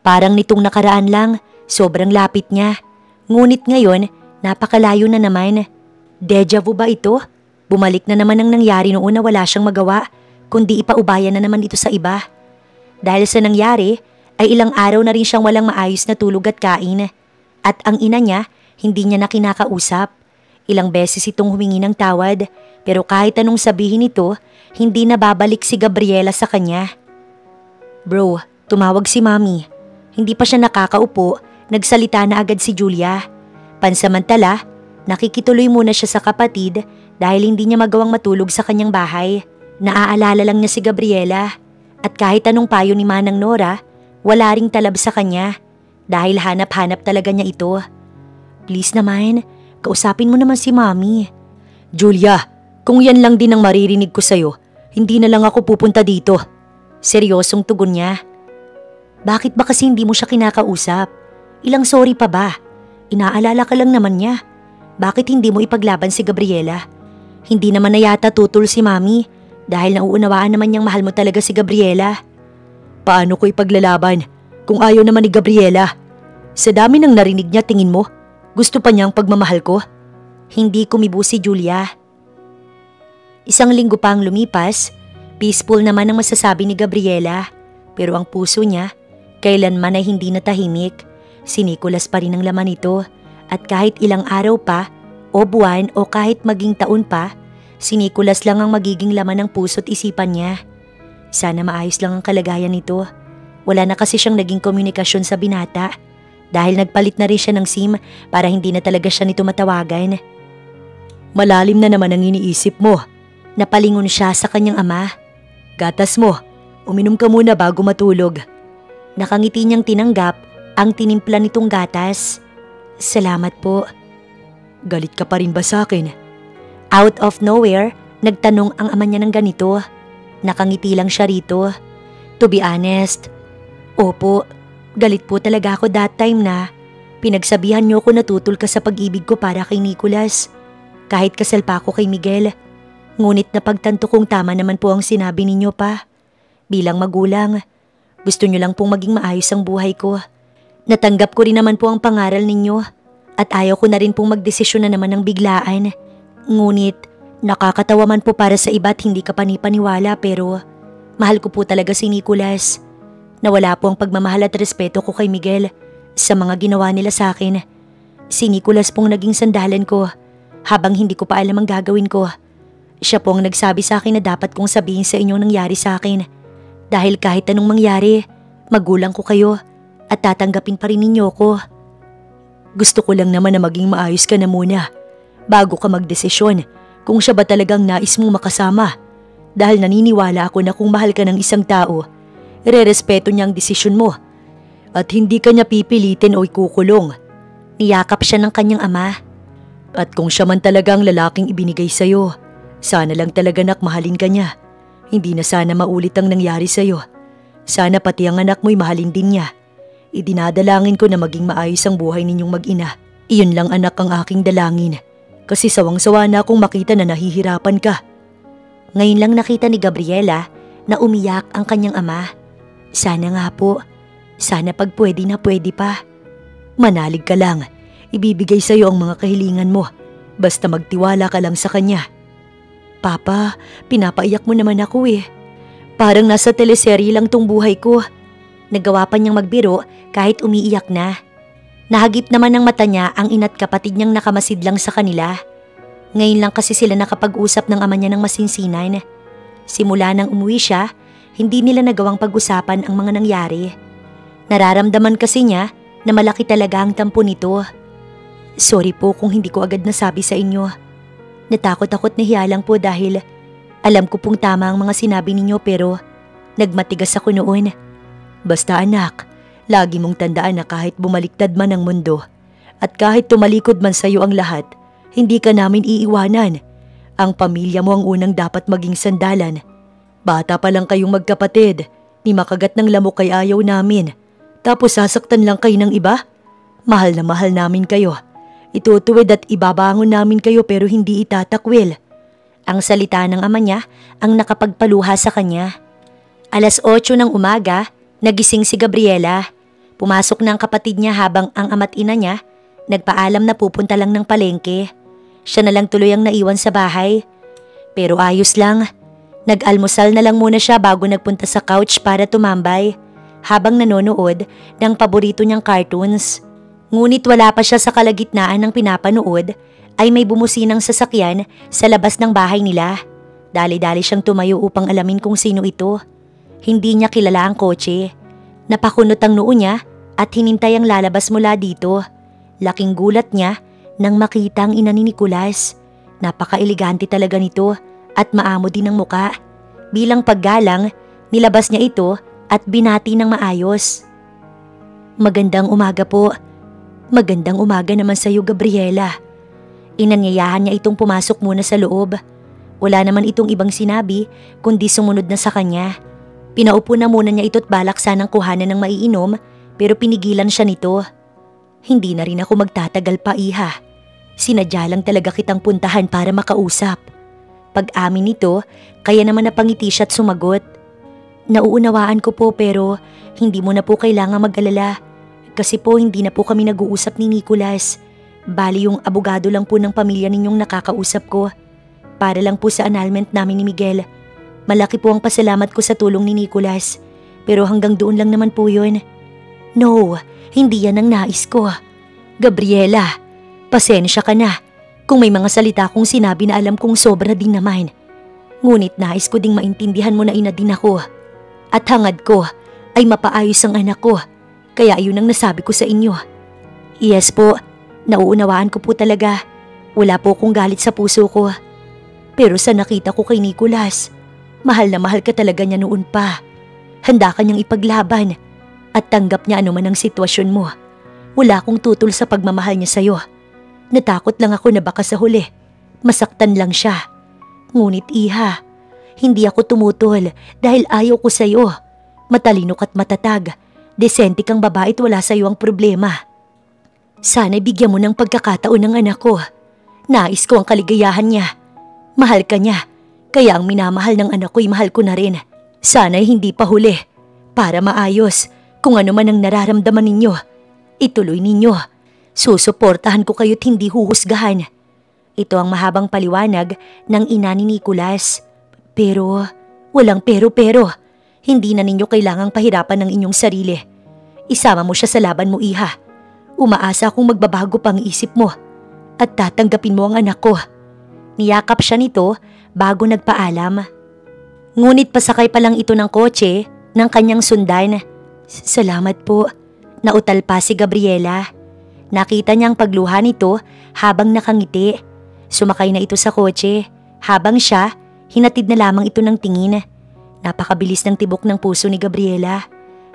Parang nitong nakaraan lang, sobrang lapit niya. Ngunit ngayon, napakalayo na naman. Deja vu ba ito? Bumalik na naman ang nangyari noon na wala siyang magawa, kundi ipaubayan na naman ito sa iba. Dahil sa nangyari, ay ilang araw na rin siyang walang maayos na tulog at kain. At ang ina niya, hindi niya na kinakausap. Ilang beses itong humingi ng tawad, pero kahit anong sabihin ito, hindi na babalik si Gabriela sa kanya. Bro, tumawag si Mami. Hindi pa siya nakakaupo, nagsalita na agad si Julia. Pansamantala, nakikituloy muna siya sa kapatid dahil hindi niya magawang matulog sa kanyang bahay. Naaalala lang niya si Gabriela at kahit anong payo ni Manang Nora, wala ring talab sa kanya dahil hanap-hanap talaga niya ito. Please naman, kausapin mo naman si Mami. Julia, kung yan lang din ang maririnig ko sa'yo, hindi na lang ako pupunta dito. Seryosong tugon niya. Bakit ba kasi hindi mo siya kinakausap? Ilang sorry pa ba? Inaalala ka lang naman niya. Bakit hindi mo ipaglaban si Gabriela? Hindi naman na yata tutol si Mami dahil nauunawaan naman niyang mahal mo talaga si Gabriela. Paano ko ipaglalaban kung ayaw naman ni Gabriela? Sa dami ng narinig niya, tingin mo, gusto pa niyang pagmamahal ko? Hindi kumibo si Julia. Isang linggo pa ang lumipas, peaceful naman ang masasabi ni Gabriela. Pero ang puso niya, kailanman ay hindi natahimik. Si Nicholas pa rin ang laman nito at kahit ilang araw pa, o buwan o kahit maging taon pa, si Nicholas lang ang magiging laman ng puso't isipan niya. Sana maayos lang ang kalagayan nito. Wala na kasi siyang naging komunikasyon sa binata dahil nagpalit na rin siya ng SIM para hindi na talaga siya nito matawagan. Malalim na naman ang iniisip mo. Napalingon siya sa kanyang ama. Gatas mo, uminom ka muna bago matulog. Nakangiti niyang tinanggap ang tinimpla nitong gatas. Salamat po. Galit ka pa rin ba sa akin? Out of nowhere, nagtanong ang ama niya ng ganito. Nakangiti lang siya rito. To be honest, opo, galit po talaga ako that time na pinagsabihan niyo ko na tutol ka sa pag-ibig ko para kay Nicholas. Kahit kasal pa ako kay Miguel. Ngunit napagtanto kong tama naman po ang sinabi ninyo pa. Bilang magulang, gusto niyo lang pong maging maayos ang buhay ko. Natanggap ko rin naman po ang pangaral ninyo at ayaw ko na rin pong magdesisyon na naman ng biglaan. Ngunit nakakatawa man po para sa iba at hindi ka panipaniwala pero mahal ko po talaga si Nicholas. Nawala po ang pagmamahal at respeto ko kay Miguel sa mga ginawa nila sa akin. Si Nicholas pong naging sandalan ko habang hindi ko pa alam ang gagawin ko. Siya po ang nagsabi sa akin na dapat kong sabihin sa inyong nangyari sa akin. Dahil kahit anong mangyari, magulang ko kayo at tatanggapin pa rin ninyo ko. Gusto ko lang naman na maging maayos ka na muna bago ka magdesisyon kung siya ba talagang nais mong makasama. Dahil naniniwala ako na kung mahal ka ng isang tao, irerespeto niya ang desisyon mo at hindi ka niya pipilitin o ikukulong. Niyakap siya ng kanyang ama. At kung siya man talagang lalaking ibinigay sa'yo, sana lang talaga nak mahalin ka niya. Hindi na sana maulit ang nangyari sa'yo. Sana pati ang anak mo'y mahalin din niya. Idinadalangin ko na maging maayos ang buhay ninyong mag-ina. Iyon lang anak ang aking dalangin. Kasi sawang-sawa na akong makita na nahihirapan ka. Ngayon lang nakita ni Gabriela na umiyak ang kanyang ama. Sana nga po. Sana pag pwede na pwede pa. Manalig ka lang. Ibibigay sa'yo ang mga kahilingan mo. Basta magtiwala ka lang sa kanya. Papa, pinapaiyak mo naman ako eh. Parang nasa teleserye lang tong buhay ko. Nagawa pa niyang magbiro kahit umiiyak na. Nahagip naman ng mata niya ang ina't kapatid niyang nakamasid lang sa kanila. Ngayon lang kasi sila nakapag-usap ng ama niya ng masinsinan. Simula nang umuwi siya, hindi nila nagawang pag-usapan ang mga nangyari. Nararamdaman kasi niya na malaki talaga ang tampo nito. Sorry po kung hindi ko agad nasabi sa inyo. Natakot-takot na hiya lang po dahil alam ko pong tama ang mga sinabi ninyo pero nagmatigas ako noon. Basta anak, lagi mong tandaan na kahit bumaliktad man ang mundo at kahit tumalikod man sa iyo ang lahat, hindi ka namin iiwanan. Ang pamilya mo ang unang dapat maging sandalan. Bata pa lang kayong magkapatid, ni makagat ng lamok ay ayaw namin. Tapos sasaktan lang kayo ng iba? Mahal na mahal namin kayo. Itutuwid at ibabangon namin kayo pero hindi itatakwil. Ang salita ng ama niya ang nakapagpaluha sa kanya. 8:00 ng umaga, nagising si Gabriela. Pumasok na ang kapatid niya habang ang ama't ina niya nagpaalam na pupunta lang ng palengke. Siya na lang tuloy ang naiwan sa bahay. Pero ayos lang. Nag-almusal na lang muna siya bago nagpunta sa couch para tumambay habang nanonood ng paborito niyang cartoons. Ngunit wala pa siya sa kalagitnaan ng pinapanood ay may bumusinang sasakyan sa labas ng bahay nila. Dali-dali siyang tumayo upang alamin kung sino ito. Hindi niya kilala ang kotse. Napakunot ang noo niya at hinintay ang lalabas mula dito. Laking gulat niya nang makita ang ina ni Nicolas. Napaka-elegante talaga nito at maamo din ang muka. Bilang paggalang, nilabas niya ito at binati ng maayos. Magandang umaga po. Magandang umaga naman sa iyo, Gabriela. Inanyayahan niya itong pumasok muna sa loob. Wala naman itong ibang sinabi kundi sumunod na sa kanya. Pinaupo na muna niya ito't balak sanang kuhanan ng maiinom pero pinigilan siya nito. Hindi na rin ako magtatagal pa, iha. Sinadya lang talaga kitang puntahan para makausap. Pag-amin nito, kaya naman napangiti siya at sumagot. Nauunawaan ko po pero hindi mo na po kailangang mag-alala. Kasi po hindi na po kami nag-uusap ni Nicolas. Bali yung abogado lang po ng pamilya ninyong nakakausap ko. Para lang po sa annulment namin ni Miguel. Malaki po ang pasalamat ko sa tulong ni Nicolas. Pero hanggang doon lang naman po yun. No, hindi yan ang nais ko. Gabriela, pasensya ka na. Kung may mga salita kong sinabi na alam kong sobra din naman. Ngunit nais ko ding maintindihan mo na ina din ako. At hangad ko ay mapaayos ang anak ko. Kaya yun ang nasabi ko sa inyo. Yes po, nauunawaan ko po talaga. Wala po akong galit sa puso ko. Pero sa nakita ko kay Nicolas, mahal na mahal ka talaga niya noon pa. Handa ka niyang ipaglaban at tanggap niya anuman ang sitwasyon mo. Wala akong tutol sa pagmamahal niya sa'yo. Natakot lang ako na baka sa huli, masaktan lang siya. Ngunit iha, hindi ako tumutol dahil ayaw ko sa'yo. Matalino ka't matatag, desente kang babae at wala sa'yo ang problema. Sana'y bigyan mo ng pagkakataon ng anak ko. Nais ko ang kaligayahan niya. Mahal ka niya, kaya ang minamahal ng anak ko'y mahal ko na rin. Sana'y hindi pa huli, para maayos kung ano man ang nararamdaman ninyo. Ituloy ninyo. Susuportahan ko kayo't hindi huhusgahan. Ito ang mahabang paliwanag ng ina ni Nicolas. Pero, walang pero. Hindi na ninyo kailangang pahirapan ng inyong sarili. Isama mo siya sa laban mo, iha. Umaasa akong magbabago pang isip mo at tatanggapin mo ang anak ko. Niyakap siya nito bago nagpaalam. Ngunit pasakay pa lang ito ng kotse ng kanyang sundan. Salamat po. Nautal pa si Gabriela. Nakita niyang pagluha nito habang nakangiti. Sumakay na ito sa kotse. Habang siya, hinatid na lamang ito ng tingin. Napakabilis ng tibok ng puso ni Gabriela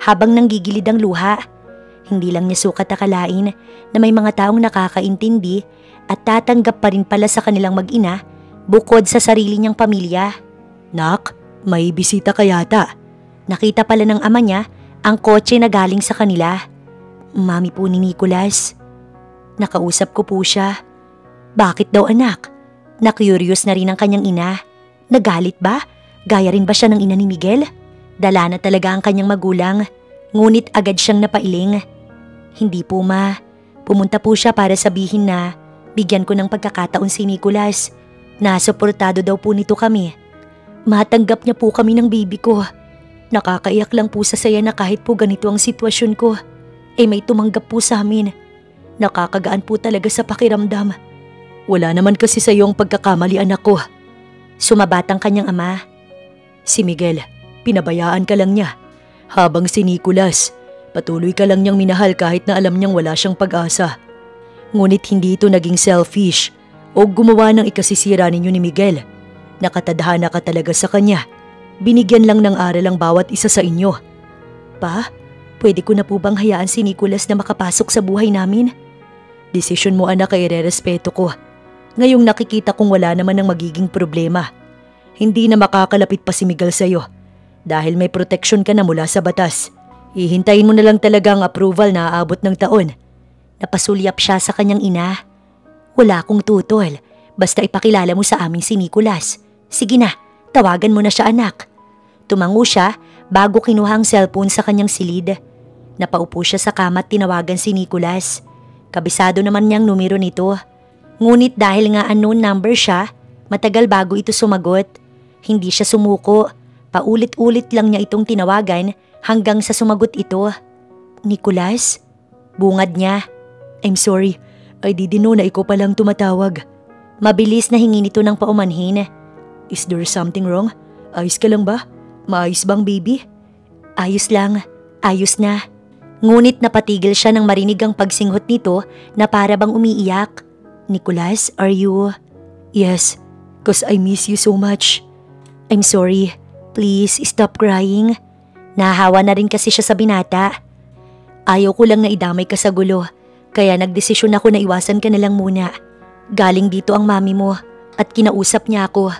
habang nanggigilid ang luha. Hindi lang niya sukat akalain na may mga taong nakakaintindi at tatanggap pa rin pala sa kanilang mag-ina bukod sa sarili niyang pamilya. Nak, may bisita ka yata. Nakita pala ng ama niya ang kotse na galing sa kanila. Mami po ni Nicolas. Nakausap ko po siya. Bakit daw anak? Na-curious na rin ang kanyang ina. Nagalit ba? Gaya rin ba siya ng ina ni Miguel? Dala na talaga ang kanyang magulang. Ngunit agad siyang napailing. Hindi po ma. Pumunta po siya para sabihin na bigyan ko ng pagkakataon si Nicolas Nasuportado daw po nito kami. Matanggap niya po kami ng baby ko. Nakakaiyak lang po sa saya na kahit po ganito ang sitwasyon ko, may tumanggap po sa amin. Nakakagaan po talaga sa pakiramdam. Wala naman kasi sa iyong pagkakamali, anak ko. Sumabat ang kanyang ama. Si Miguel, pinabayaan ka lang niya. Habang si Nicolas, patuloy ka lang niyang minahal kahit na alam niyang wala siyang pag-asa. Ngunit hindi ito naging selfish o gumawa ng ikasisira ninyo ni Miguel. Nakatadhana ka talaga sa kanya. Binigyan lang ng aral ang bawat isa sa inyo. Pa, pwede ko na po bang hayaan si Nicolas na makapasok sa buhay namin? Desisyon mo, anak, ay irerespeto ko. Ngayong nakikita kong wala naman ng magiging problema. Hindi na makakalapit pa si Miguel sa'yo dahil may proteksyon ka na mula sa batas. Hihintayin mo na lang talaga ang approval na aabot ng taon. Napasulyap siya sa kanyang ina. Wala akong tutol, basta ipakilala mo sa amin si Nicolas. Sige na, tawagan mo na siya, anak. Tumango siya bago kinuha ang cellphone sa kanyang silid. Napaupo siya sa kama at tinawagan si Nicolas. Kabisado naman niyang numero nito. Ngunit dahil nga unknown number siya, matagal bago ito sumagot. Hindi siya sumuko. Paulit-ulit lang niya itong tinawagan hanggang sa sumagot ito. Nicolas? Bungad niya. I'm sorry, I didn't know na ikaw palang tumatawag. Mabilis na hingi nito ng paumanhin. Is there something wrong? Ayos ka lang ba? Maayos bang baby? Ayos lang, ayos na. Ngunit napatigil siya nang marinig ang pagsinghot nito na para bang umiiyak. Nicolas, are you… Yes, cause I miss you so much. I'm sorry, please stop crying. Nahawa na rin kasi siya sa binata. Ayaw ko lang na idamay ka sa gulo, kaya nagdesisyon ako na iwasan ka na lang muna. Galing dito ang mami mo at kinausap niya ako.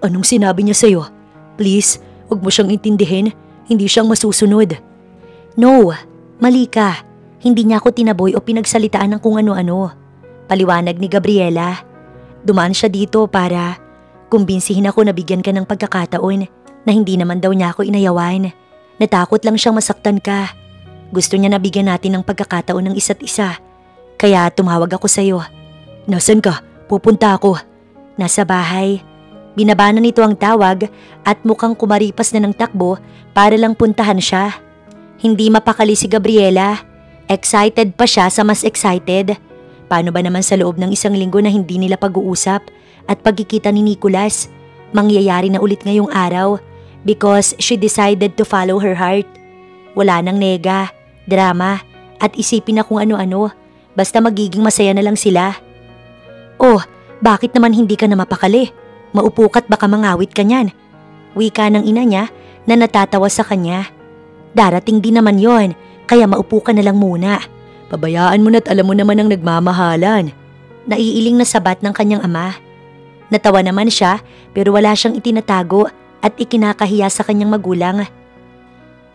Anong sinabi niya sa'yo? Please, huwag mo siyang intindihin, hindi siyang masusunod. No, mali ka. Hindi niya ako tinaboy o pinagsalitaan ng kung ano-ano. Paliwanag ni Gabriela. Dumaan siya dito para kumbinsihin ako na bigyan ka ng pagkakataon na hindi naman daw niya ako inayawan. Natakot lang siyang masaktan ka. Gusto niya na bigyan natin ng pagkakataon ng isa't isa. Kaya tumawag ako sa'yo. Nasaan ka? Pupunta ako. Nasa bahay. Binaba na nito ang tawag at mukhang kumaripas na ng takbo para lang puntahan siya. Hindi mapakali si Gabriela. Excited pa siya sa mas excited. Paano ba naman sa loob ng isang linggo na hindi nila pag-uusap at pagkikita ni Nicolas? Mangyayari na ulit ngayong araw because she decided to follow her heart. Wala nang nega, drama at isipin na kung ano-ano. Basta magiging masaya na lang sila. Oh, bakit naman hindi ka na mapakali? Maupo ka't baka mangawit ka niyan. Wika ng ina niya na natatawa sa kanya. Darating din naman yon, kaya maupo ka na lang muna. Pabayaan mo na't alam mo naman ang nagmamahalan. Naiiling na sabat ng kanyang ama. Natawa naman siya pero wala siyang itinatago at ikinakahiya sa kanyang magulang.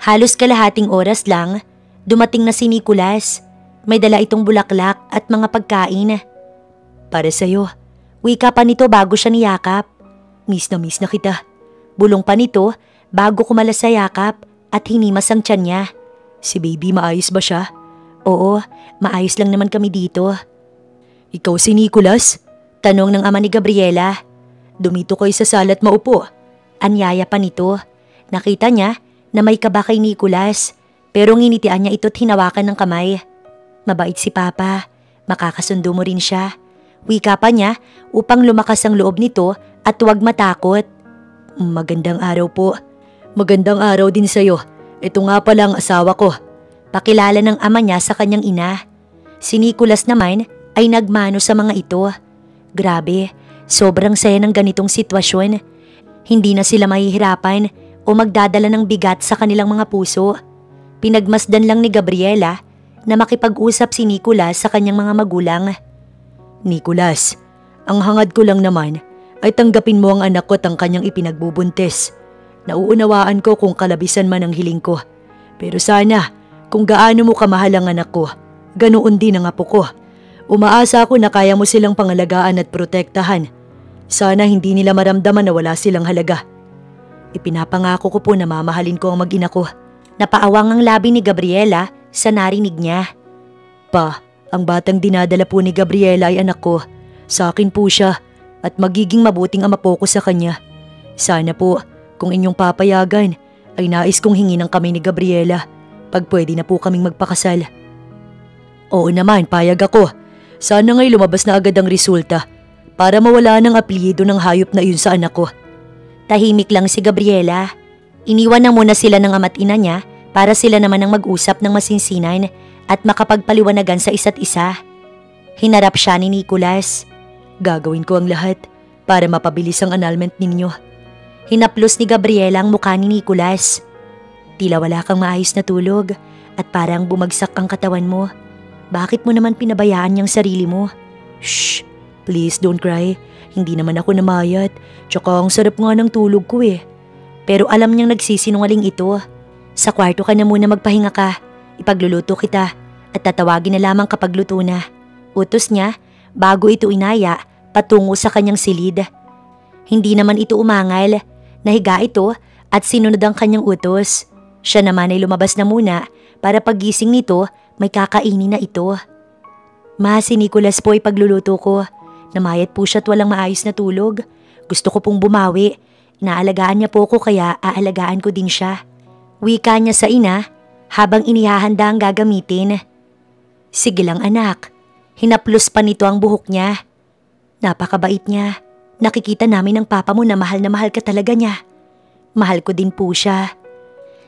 Halos kalahating oras lang, dumating na si Nicolas. May dala itong bulaklak at mga pagkain. Para sa'yo. Wika pa nito bago siya niyakap. Miss na kita. Bulong pa nito bago kumalas sa yakap at hinimas ang tiyan niya. Si baby, maayos ba siya? Oo, maayos lang naman kami dito. Ikaw si Nicolas? Tanong ng ama ni Gabriela. Dumito kayo sa sala at maupo. Anyaya pa nito. Nakita niya na may kaba kay Nicolas pero nginitian niya ito't hinawakan ng kamay. Mabait si Papa. Makakasundo mo rin siya. Wika pa niya upang lumakas ang loob nito at huwag matakot. Magandang araw po. Magandang araw din sa'yo. Ito nga pala ang asawa ko. Pakilala ng ama niya sa kanyang ina. Si Nicolas naman ay nagmano sa mga ito. Grabe, sobrang saya ng ganitong sitwasyon. Hindi na sila mahihirapan o magdadala ng bigat sa kanilang mga puso. Pinagmasdan lang ni Gabriela na makipag-usap si Nicolas sa kanyang mga magulang. Nicolas, ang hangad ko lang naman ay tanggapin mo ang anak ko at ang kanyang ipinagbubuntis. Nauunawaan ko kung kalabisan man ang hiling ko. Pero sana, kung gaano mo kamahal ang anak ko, ganoon din ang apo ko. Umaasa ako na kaya mo silang pangalagaan at protektahan. Sana hindi nila maramdaman na wala silang halaga. Ipinapangako ko po na mamahalin ko ang mag-ina ko. Napaawang ang labi ni Gabriela sa narinig niya. Pa, ang batang dinadala po ni Gabriela ay anak ko. Sa akin po siya. at magiging mabuting ama po ko sa kanya. Sana po, kung inyong papayagan, ay nais kong hingi ng kami ni Gabriela pag pwede na po kaming magpakasal. Oo naman, payag ako. Sana nga'y lumabas na agad ang resulta para mawala ng apelyido ng hayop na iyon sa anak ko. Tahimik lang si Gabriela. Iniwan na muna sila ng ama't ina niya para sila naman ang mag-usap ng masinsinan at makapagpaliwanagan sa isa't isa. Hinarap siya ni Nicholas. Gagawin ko ang lahat para mapabilis ang annulment ninyo. Hinaplos ni Gabriela ang mukha ni Nicholas. Tila wala kang maayos na tulog at parang bumagsak ang katawan mo. Bakit mo naman pinabayaan niyang sarili mo? Shh! Please don't cry. Hindi naman ako namayat. Tsaka ang sarap nga ng tulog ko eh. Pero alam niyang nagsisinungaling ito. Sa kwarto ka na muna magpahinga ka. Ipagluluto kita at tatawagin na lamang kapag luto na. Utos niya bago ito inaya patungo sa kanyang silid. Hindi naman ito umangal. Nahiga ito at sinunod ang kanyang utos. Siya naman ay lumabas na muna para paggising nito may kakainin na ito. Ma, si Nicholas po ay pagluluto ko. Namayat po siya at walang maayos na tulog. Gusto ko pong bumawi. Inaalagaan niya po ko kaya aalagaan ko din siya. Wika niya sa ina habang inihahanda ang gagamitin. Sige lang anak. Hinaplos pa nito ang buhok niya. Napakabait niya. Nakikita namin ng papa mo na mahal ka talaga niya. Mahal ko din po siya.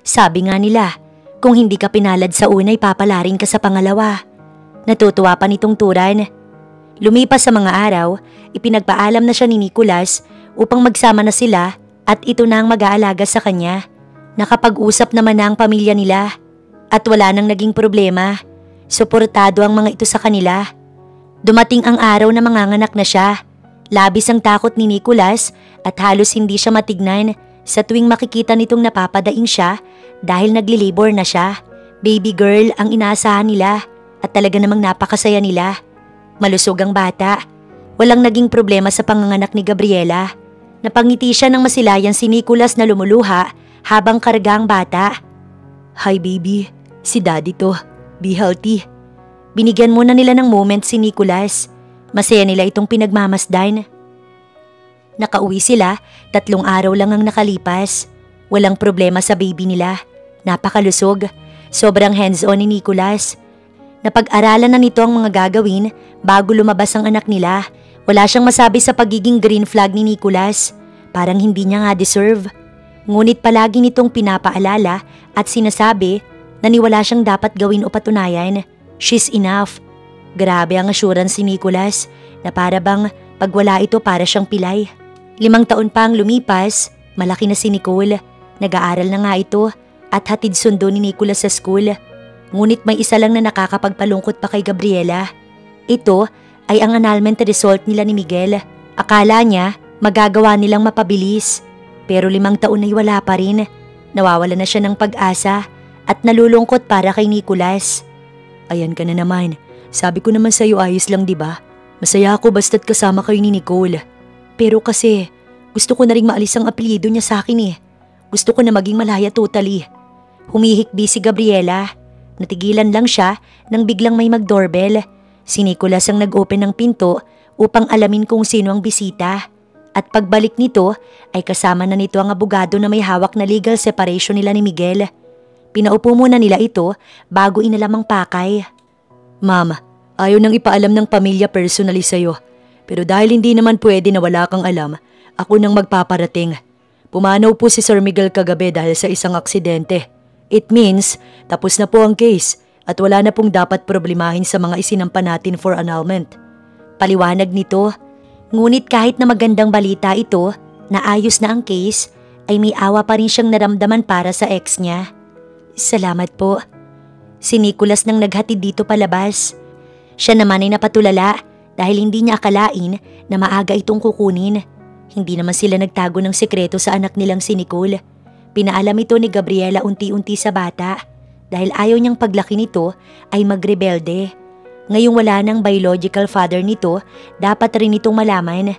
Sabi nga nila, kung hindi ka pinalad sa una ay papalarin ka sa pangalawa. Natutuwa pa nitong turan. Lumipas sa mga araw, ipinagpaalam na siya ni Nicholas upang magsama na sila at ito na ang mag-aalaga sa kanya. Nakapag-usap naman na ang pamilya nila at wala nang naging problema. Suportado ang mga ito sa kanila. Dumating ang araw na manganganak na siya. Labis ang takot ni Nicholas at halos hindi siya matignan sa tuwing makikita nitong napapadaing siya dahil nagli-labor na siya. Baby girl ang inaasahan nila at talaga namang napakasaya nila. Malusog ang bata. Walang naging problema sa panganganak ni Gabriela. Napangiti siya nang masilayan si Nicholas na lumuluha habang karga ang bata. Hi baby, si daddy to. Be healthy. Binigyan muna nila ng moment si Nicholas. Masaya nila itong pinagmamasdan. Nakauwi sila, 3 araw lang ang nakalipas. Walang problema sa baby nila. Napakalusog. Sobrang hands-on ni Nicholas. Napag-aralan na nito ang mga gagawin bago lumabas ang anak nila. Wala siyang masabi sa pagiging green flag ni Nicholas. Parang hindi niya nga deserve. Ngunit palagi nitong pinapaalala at sinasabi na niwala siyang dapat gawin o patunayan. She's enough. Grabe ang assurance ni Nicholas na para bang pag wala ito para siyang pilay. 5 taon pa ang lumipas, malaki na si Nicole. Nag-aaral na nga ito at hatid sundo ni Nicholas sa school. Ngunit may isa lang na nakakapagpalungkot pa kay Gabriela. Ito ay ang annulment result nila ni Miguel. Akala niya magagawa nilang mapabilis. Pero 5 taon ay wala pa rin. Nawawala na siya ng pag-asa at nalulungkot para kay Nicholas. Ayan ka na naman. Sabi ko naman sa'yo ayos lang diba? Masaya ako basta't kasama kayo ni Nicole. Pero kasi gusto ko na rin maalis ang apelyido niya sa akin eh. Gusto ko na maging malaya totally. Humihikbi si Gabriela. Natigilan lang siya nang biglang may mag-doorbell. Si Nicholas ang nag-open ng pinto upang alamin kung sino ang bisita. At pagbalik nito ay kasama na nito ang abogado na may hawak na legal separation nila ni Miguel. Pinaupo muna nila ito bago inalam ang pakay. Ma'am, ayaw nang ipaalam ng pamilya personally sa'yo. Pero dahil hindi naman pwede na wala kang alam, ako nang magpaparating. Pumanaw po si Sir Miguel kagabi dahil sa isang aksidente. It means, tapos na po ang case at wala na pong dapat problemahin sa mga isinampa natin for annulment. Paliwanag nito. Ngunit kahit na magandang balita ito, na ayos na ang case, ay may awa pa rin siyang naramdaman para sa ex niya. Salamat po. Si Nicholas nang naghatid dito palabas. Siya naman ay napatulala dahil hindi niya akalain na maaga itong kukunin. Hindi naman sila nagtago ng sekreto sa anak nilang si Nicole. Pinaalam ito ni Gabriela unti-unti sa bata dahil ayaw niyang paglaki nito ay magrebelde. Ngayong wala ng biological father nito, dapat rin itong malaman.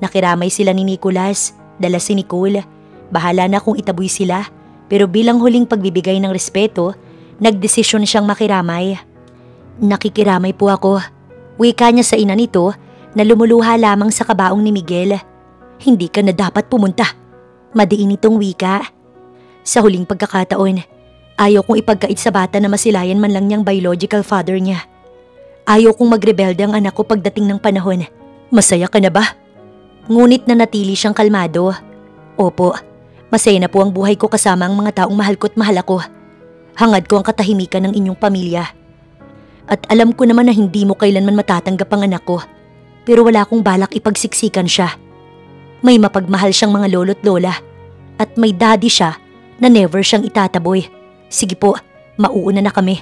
Nakiramay sila ni Nicholas, dala si Nicole. Bahala na kung itaboy sila, pero bilang huling pagbibigay ng respeto, nagdesisyon siyang makiramay. Nakikiramay po ako. Wika niya sa ina nito na lumuluha lamang sa kabaong ni Miguel. Hindi ka na dapat pumunta. Madiin itong wika. Sa huling pagkakataon, ayaw kong ipagkait sa bata na masilayan man lang niyang biological father niya. Ayaw kong magrebelde ang anak ko pagdating ng panahon. Masaya ka na ba? Ngunit nanatili siyang kalmado. Opo, masaya na po ang buhay ko kasama ang mga taong mahal ko't mahal ako. Hangad ko ang katahimikan ng inyong pamilya. At alam ko naman na hindi mo kailanman matatanggap ang anak ko. Pero wala akong balak ipagsiksikan siya. May mapagmahal siyang mga lolo't lola. At may daddy siya na never siyang itataboy. Sige po, mauuna na kami.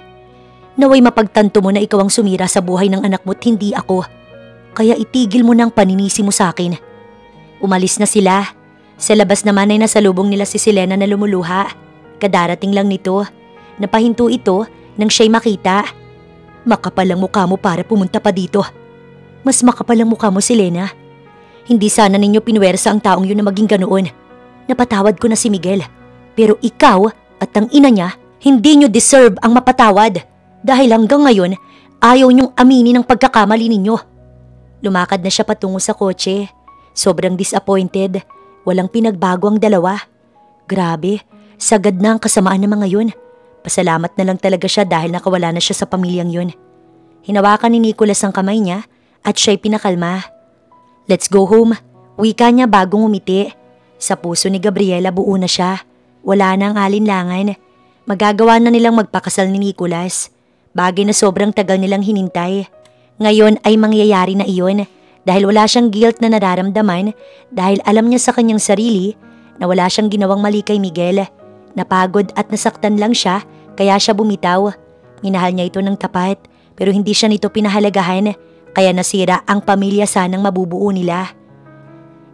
Naway mapagtanto mo na ikaw ang sumira sa buhay ng anak mo't hindi ako. Kaya itigil mo ng paninisi mo sa akin. Umalis na sila. Sa labas naman ay nasalubong nila si Selena na lumuluha. Kadarating lang nito. Napahinto ito nang siya'y makita. Makapal ang mukha mo para pumunta pa dito. Mas makapal ang mukha mo, Selena. Hindi sana ninyo pinwersa ang taong yun na maging ganoon. Napatawad ko na si Miguel. Pero ikaw at ang ina niya, hindi nyo deserve ang mapatawad. Dahil hanggang ngayon, ayaw nyong aminin ang pagkakamali ninyo. Lumakad na siya patungo sa kotse. Sobrang disappointed. Walang pinagbago ang dalawa. Grabe, sagad na ang kasamaan ng mga yun. Pasalamat na lang talaga siya dahil nakawala na siya sa pamilyang yun. Hinawakan ni Nicholas ang kamay niya at siya'y pinakalma. Let's go home. Wika niya bagong umiti. Sa puso ni Gabriela buo na siya. Wala na ang alinlangan. Magagawa na nilang magpakasal ni Nicholas. Bagay na sobrang tagal nilang hinintay. Ngayon ay mangyayari na iyon dahil wala siyang guilt na nararamdaman dahil alam niya sa kanyang sarili na wala siyang ginawang mali kay Miguel. Napagod at nasaktan lang siya kaya siya bumitaw. Minahal niya ito ng tapat pero hindi siya nito pinahalagahan kaya nasira ang pamilya sanang mabubuo nila.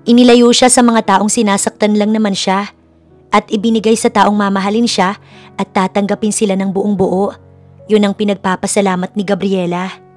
Inilayo siya sa mga taong sinasaktan lang naman siya at ibinigay sa taong mamahalin siya at tatanggapin sila ng buong buo. Yun ang pinagpapasalamat ni Gabriela.